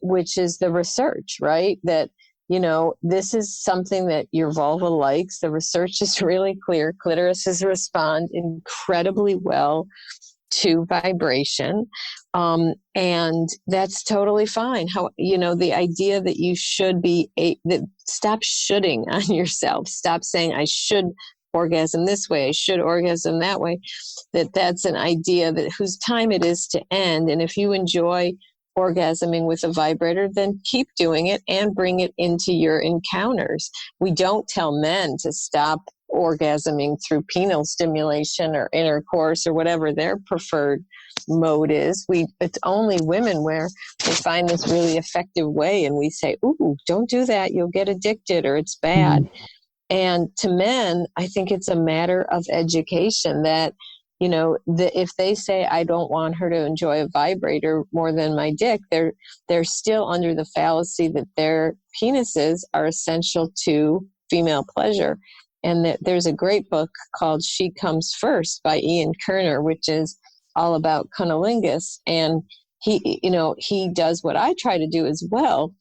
which is the research, right? That this is something that your vulva likes. The research is really clear. Clitorises respond incredibly well to vibration. And that's totally fine. The idea that you should stop shoulding on yourself, stop saying, I should orgasm this way, I should orgasm that way, that's an idea that whose time it is to end. And if you enjoy orgasming with a vibrator, then keep doing it and bring it into your encounters. We don't tell men to stop orgasming through penile stimulation or intercourse or whatever their preferred mode is. It's only women where they find this really effective way, and we say, ooh, don't do that, you'll get addicted or it's bad. And to men, I think it's a matter of education that, if they say, I don't want her to enjoy a vibrator more than my dick, they're still under the fallacy that their penises are essential to female pleasure. And there's a great book called She Comes First by Ian Kerner, which is all about cunnilingus. And he does what I try to do as well,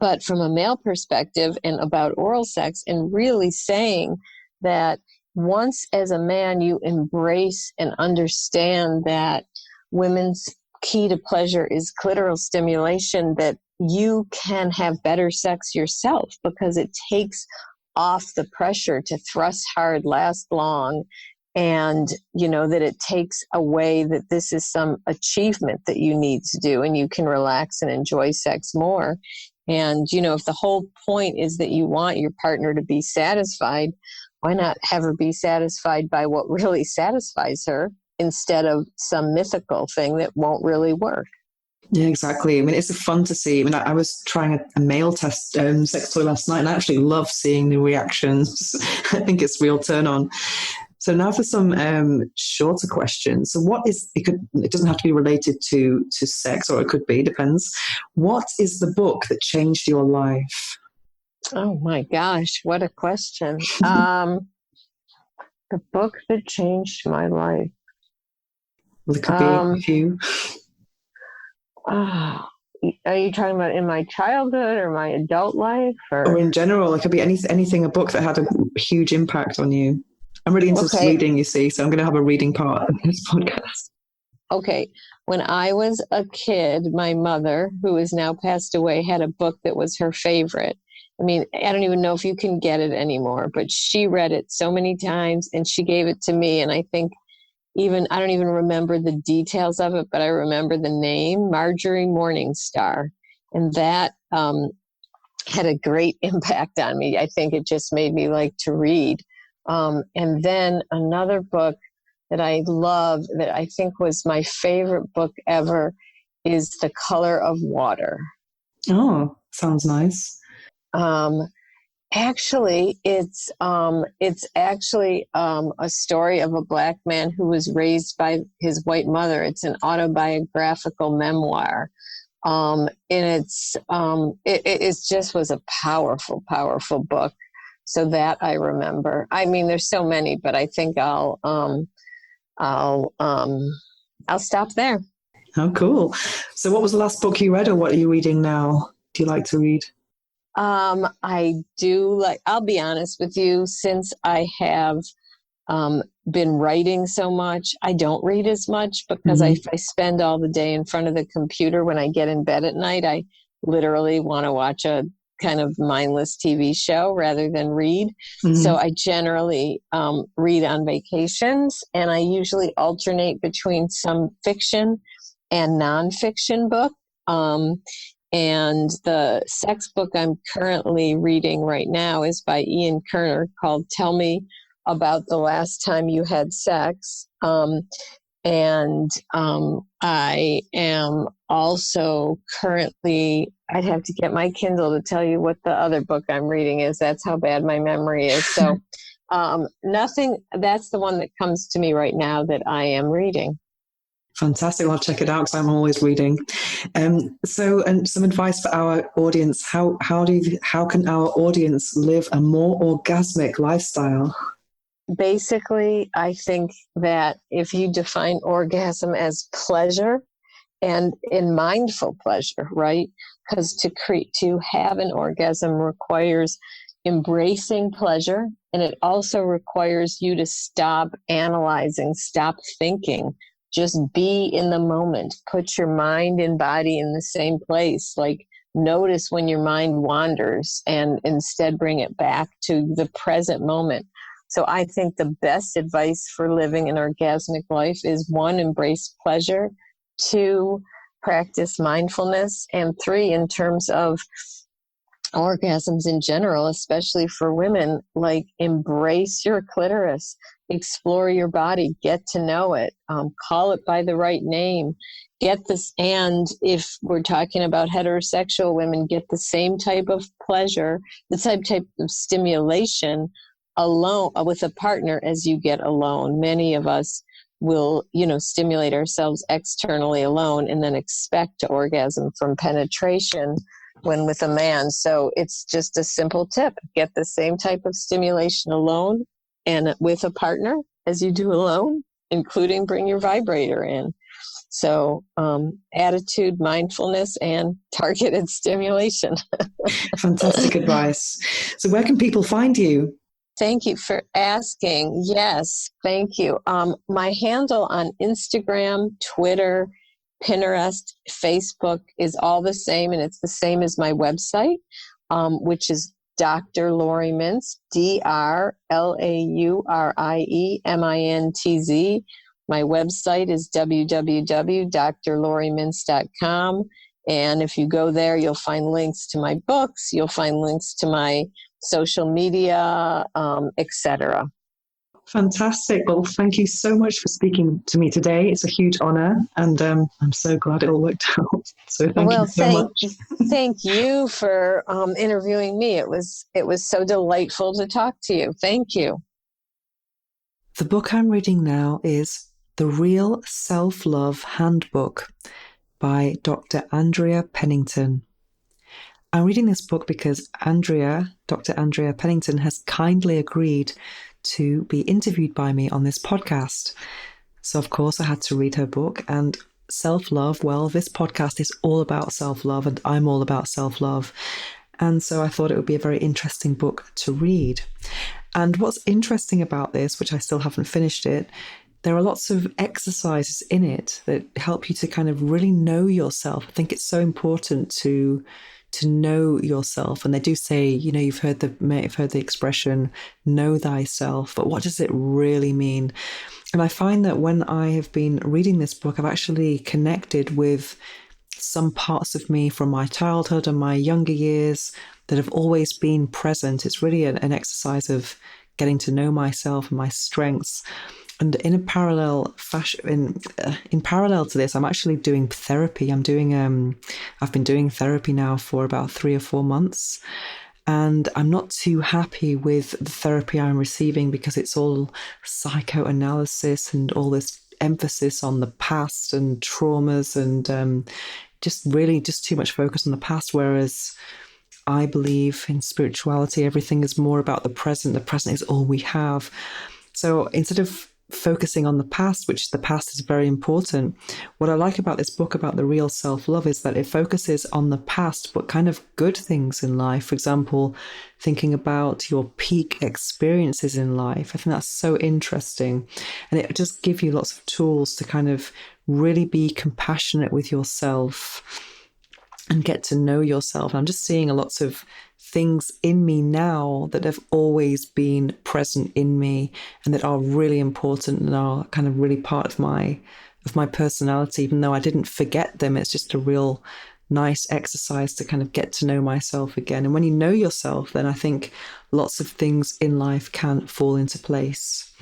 but from a male perspective and about oral sex, and really saying that once as a man you embrace and understand that women's key to pleasure is clitoral stimulation, that you can have better sex yourself because it takes off the pressure to thrust hard, last long, and that it takes away that this is some achievement that you need to do, and you can relax and enjoy sex more. And if the whole point is that you want your partner to be satisfied, why not have her be satisfied by what really satisfies her instead of some mythical thing that won't really work? Yeah, exactly. I mean, it's fun to see. I mean, I was trying a male test sex toy last night, and I actually love seeing the reactions. I think it's real turn on. So now for some shorter questions. So it doesn't have to be related to sex, or it could be, depends. What is the book that changed your life? Oh my gosh, what a question. The book that changed my life. Well, it could be a few. Are you talking about in my childhood or my adult life? Or in general, it could be anything, a book that had a huge impact on you. I'm really into reading, you see, so I'm going to have a reading part of this podcast. Okay. When I was a kid, my mother, who is now passed away, had a book that was her favorite. I mean, I don't even know if you can get it anymore, but she read it so many times and she gave it to me. And I think I don't even remember the details of it, but I remember the name, Marjorie Morningstar. And that had a great impact on me. I think it just made me like to read. And then another book that I love, that I think was my favorite book ever, is The Color of Water. Oh, sounds nice. Actually, it's actually a story of a Black man who was raised by his white mother. It's an autobiographical memoir. And it just was a powerful, powerful book. So that I remember. I mean, there's so many, but I think I'll stop there. Oh, cool. So what was the last book you read, or what are you reading now? Do you like to read? I do I'll be honest with you, since I have been writing so much, I don't read as much because I spend all the day in front of the computer. When I get in bed at night, I literally want to watch a kind of mindless TV show rather than read. So I generally read on vacations, and I usually alternate between some fiction and nonfiction book. And the sex book I'm currently reading right now is by Ian Kerner, called Tell Me About the Last Time You Had Sex. And I am also currently, I'd have to get my Kindle to tell you what the other book I'm reading is. That's how bad my memory is. So nothing, that's the one that comes to me right now that I am reading. Fantastic. I'll check it out because I'm always reading. So, and some advice for our audience. How can our audience live a more orgasmic lifestyle? Basically, I think that if you define orgasm as pleasure and in mindful pleasure, right? Because to have an orgasm requires embracing pleasure, and it also requires you to stop analyzing, stop thinking, just be in the moment, put your mind and body in the same place. Like, notice when your mind wanders and instead bring it back to the present moment. So I think the best advice for living an orgasmic life is 1, embrace pleasure, 2, practice mindfulness, and 3, in terms of orgasms in general, especially for women, like, embrace your clitoris, explore your body, get to know it, call it by the right name, get this. And if we're talking about heterosexual women, get the same type of pleasure, the same type of stimulation alone with a partner as you get alone. Many of us will, stimulate ourselves externally alone and then expect to orgasm from penetration when with a man. So it's just a simple tip. Get the same type of stimulation alone and with a partner as you do alone, including bring your vibrator in. So attitude, mindfulness, and targeted stimulation. Fantastic advice. So where can people find you? Thank you for asking. Yes, thank you. My handle on Instagram, Twitter, Pinterest, Facebook is all the same, and it's the same as my website, which is Dr. Laurie Mintz, DrLauriemintz. My website is www.drlauriemintz.com. And if you go there, you'll find links to my books, you'll find links to my social media, etc. Fantastic. Well, thank you so much for speaking to me today. It's a huge honor, and I'm so glad it all worked out. So thank you so much. Thank you for interviewing me. It was so delightful to talk to you. Thank you. The book I'm reading now is The Real Self-Love Handbook by Dr. Andrea Pennington. I'm reading this book because Dr. Andrea Pennington, has kindly agreed to be interviewed by me on this podcast. So, of course, I had to read her book. And self-love, well, this podcast is all about self-love, and I'm all about self-love. And so I thought it would be a very interesting book to read. And what's interesting about this, which I still haven't finished it, there are lots of exercises in it that help you to kind of really know yourself. I think it's so important to know yourself. And they do say, you've heard the expression, know thyself, but what does it really mean? And I find that when I have been reading this book, I've actually connected with some parts of me from my childhood and my younger years that have always been present. It's really an exercise of getting to know myself and my strengths. And in a parallel fashion, in parallel to this, I'm actually doing therapy. I've been doing therapy now for about 3 or 4 months, and I'm not too happy with the therapy I'm receiving because it's all psychoanalysis and all this emphasis on the past and traumas and just too much focus on the past. Whereas I believe in spirituality, everything is more about the present. The present is all we have. So instead of focusing on the past, which the past is very important, what I like about this book about the real self-love is that it focuses on the past, but kind of good things in life. For example, thinking about your peak experiences in life. I think that's so interesting. And it just gives you lots of tools to kind of really be compassionate with yourself and get to know yourself. And I'm just seeing lots of things in me now that have always been present in me and that are really important and are kind of really part of my personality. Even though I didn't forget them, it's just a real nice exercise to kind of get to know myself again. And when you know yourself, then I think lots of things in life can fall into place.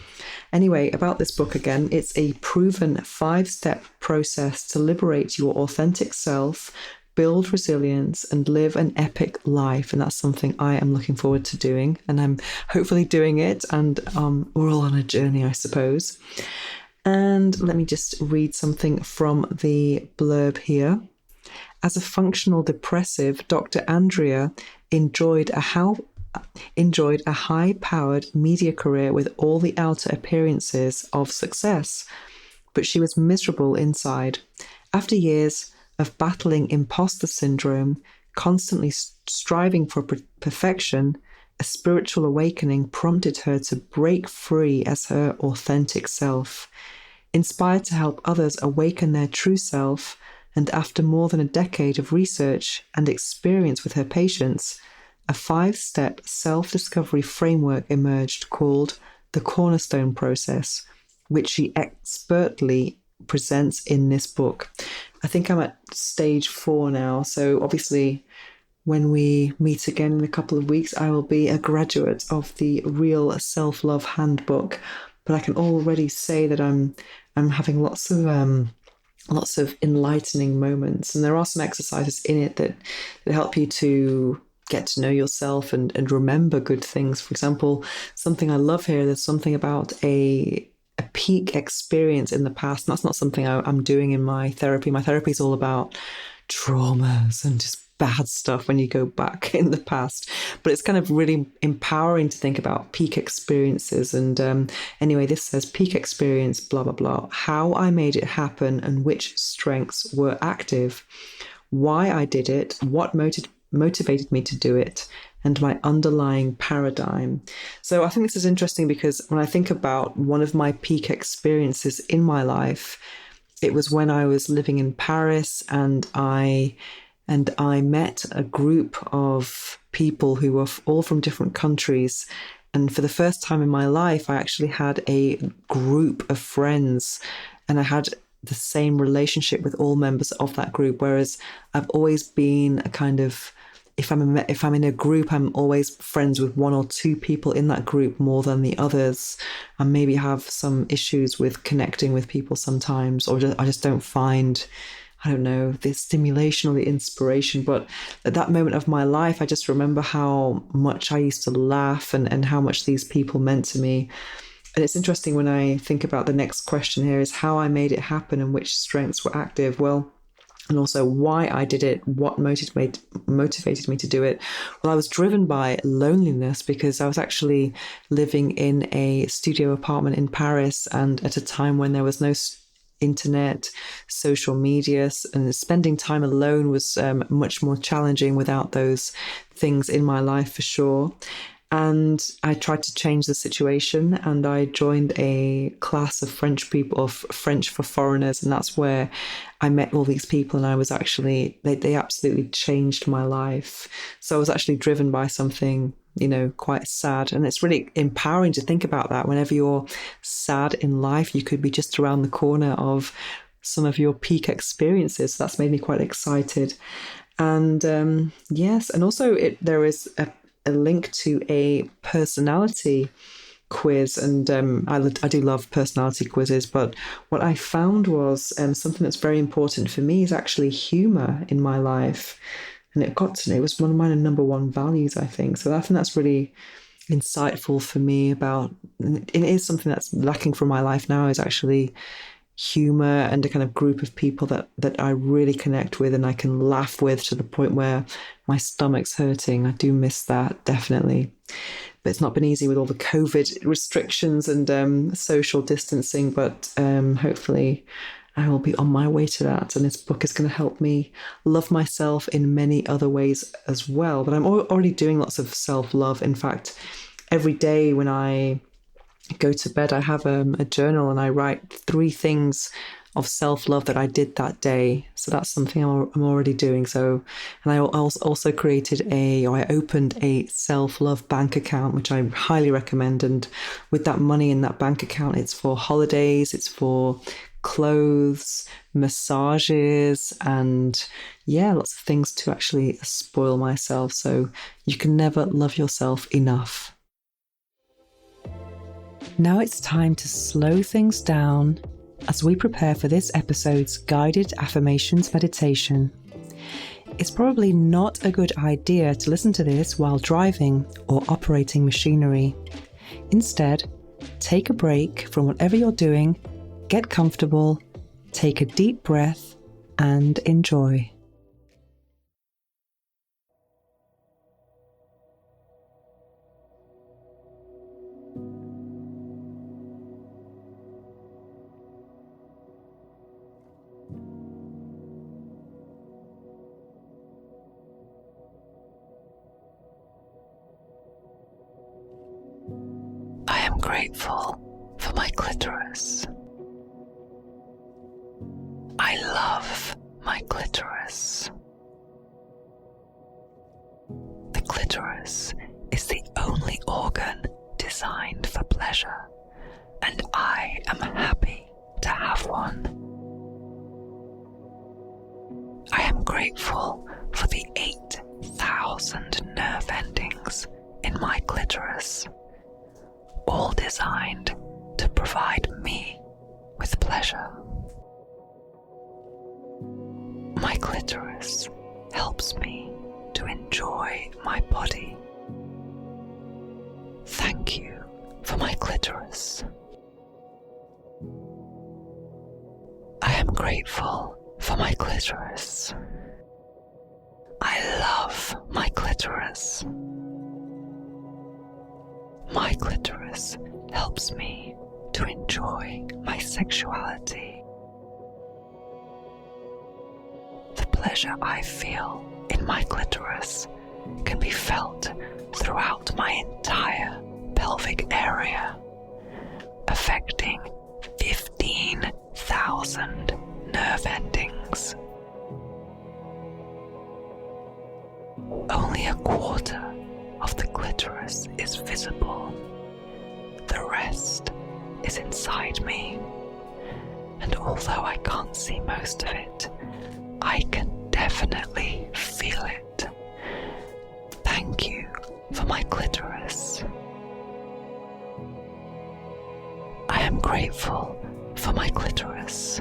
Anyway, about this book again, it's a proven 5-step process to liberate your authentic self, build resilience, and live an epic life. And that's something I am looking forward to doing. And I'm hopefully doing it. And we're all on a journey, I suppose. And let me just read something from the blurb here. As a functional depressive, Dr. Andrea enjoyed a high-powered media career with all the outer appearances of success. But she was miserable inside. After years of battling imposter syndrome, constantly striving for perfection, a spiritual awakening prompted her to break free as her authentic self. Inspired to help others awaken their true self, and after more than a decade of research and experience with her patients, a 5-step self-discovery framework emerged called the Cornerstone Process, which she expertly presents in this book. I think I'm at stage 4 now, so obviously when we meet again in a couple of weeks, I will be a graduate of the Real Self-Love Handbook. But I can already say that I'm having lots of enlightening moments, and there are some exercises in it that help you to get to know yourself and remember good things. For example, something I love here, there's something about a peak experience in the past. And that's not something I'm doing in my therapy. My therapy is all about traumas and just bad stuff when you go back in the past, but it's kind of really empowering to think about peak experiences. And anyway, this says peak experience, blah blah blah, how I made it happen and which strengths were active, why I did it, what motivated me to do it, and my underlying paradigm. So I think this is interesting because when I think about one of my peak experiences in my life, it was when I was living in Paris, and I met a group of people who were all from different countries. And for the first time in my life, I actually had a group of friends, and I had the same relationship with all members of that group. Whereas I've always been a kind of, if I'm in a group, I'm always friends with one or two people in that group more than the others, and maybe have some issues with connecting with people sometimes, or I just don't find, I don't know, the stimulation or the inspiration. But at that moment of my life, I just remember how much I used to laugh and how much these people meant to me. And it's interesting when I think about the next question here is how I made it happen and which strengths were active. Well, and also why I did it, what motivated me to do it. Well, I was driven by loneliness because I was actually living in a studio apartment in Paris, and at a time when there was no internet, social media, and spending time alone was much more challenging without those things in my life, for sure. And I tried to change the situation, and I joined a class of French people, of French for foreigners, and that's where I met all these people. And I was actually, they absolutely changed my life. So I was actually driven by something, quite sad. And it's really empowering to think about that. Whenever you're sad in life, you could be just around the corner of some of your peak experiences. So that's made me quite excited. And yes, and also there is a link to a personality quiz, and I do love personality quizzes. But what I found was something that's very important for me is actually humor in my life, and it was one of my number one values, I think. So I think that's really insightful for me about. It is something that's lacking from my life now, is actually humor and a kind of group of people that I really connect with and I can laugh with to the point where my stomach's hurting. I do miss that, definitely. But it's not been easy with all the COVID restrictions and social distancing, but hopefully I will be on my way to that. And this book is going to help me love myself in many other ways as well. But I'm already doing lots of self-love. In fact, every day when I go to bed, I have a journal and I write 3 things of self-love that I did that day. So that's something I'm already doing. So, and I also I opened a self-love bank account, which I highly recommend. And with that money in that bank account, it's for holidays, it's for clothes, massages, and lots of things to actually spoil myself. So you can never love yourself enough. Now it's time to slow things down as we prepare for this episode's guided affirmations meditation. It's probably not a good idea to listen to this while driving or operating machinery. Instead, take a break from whatever you're doing, get comfortable, take a deep breath, and enjoy. am grateful for my clitoris. I love my clitoris. The clitoris is the only organ designed for pleasure, and I am happy to have one. I am grateful for the 8,000 nerve endings in my clitoris, all designed to provide me with pleasure. My clitoris helps me to enjoy my body. Thank you for my clitoris. I am grateful for my clitoris. I love my clitoris. My clitoris helps me to enjoy my sexuality. The pleasure I feel in my clitoris can be felt throughout my entire pelvic area, affecting 15,000 nerve endings. Only a quarter of the clitoris is visible. The rest is inside me, and although I can't see most of it, I can definitely feel it. Thank you for my clitoris. I am grateful for my clitoris.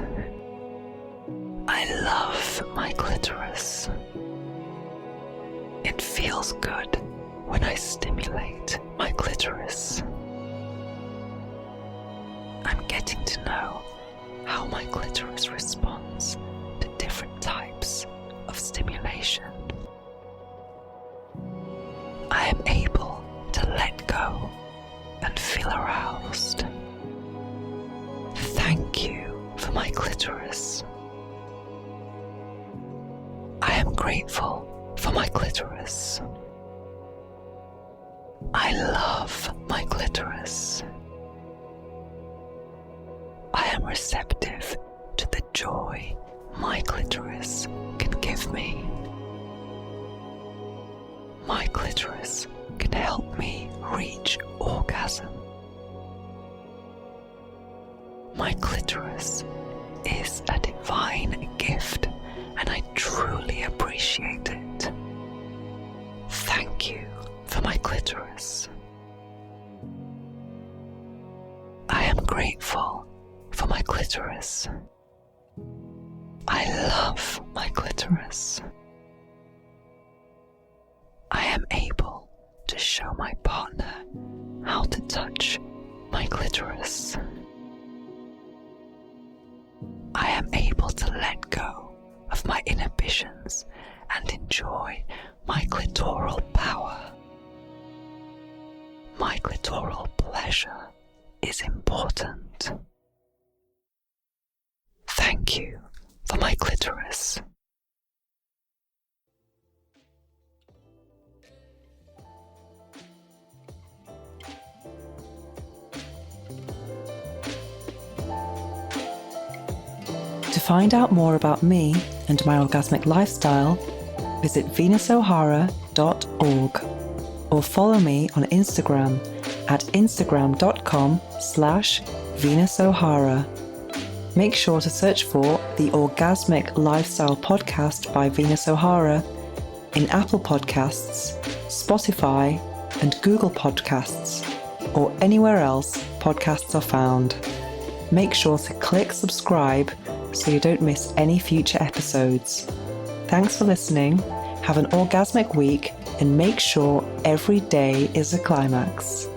I love my clitoris. It feels good when I stimulate my clitoris. I'm getting to know how my clitoris responds to different types of stimulation. I am able to let go and feel aroused. Thank you for my clitoris. I am grateful for my clitoris. I love my clitoris. I am receptive to the joy my clitoris can give me. My clitoris can help me reach orgasm. My clitoris is a divine gift, and I truly appreciate it. Thank you for my clitoris. I am grateful for my clitoris. I love my clitoris. I am able to show my partner how to touch my clitoris. I am able to let go of my inhibitions and enjoy my clitoral power. My clitoral pleasure is important. Thank you for my clitoris. To find out more about me and my orgasmic lifestyle, visit venusohara.org or follow me on Instagram at instagram.com/venusohara. Make sure to search for the Orgasmic Lifestyle Podcast by Venus O'Hara in Apple Podcasts, Spotify, and Google Podcasts, or anywhere else podcasts are found. Make sure to click subscribe so you don't miss any future episodes. Thanks for listening, have an orgasmic week, and make sure every day is a climax.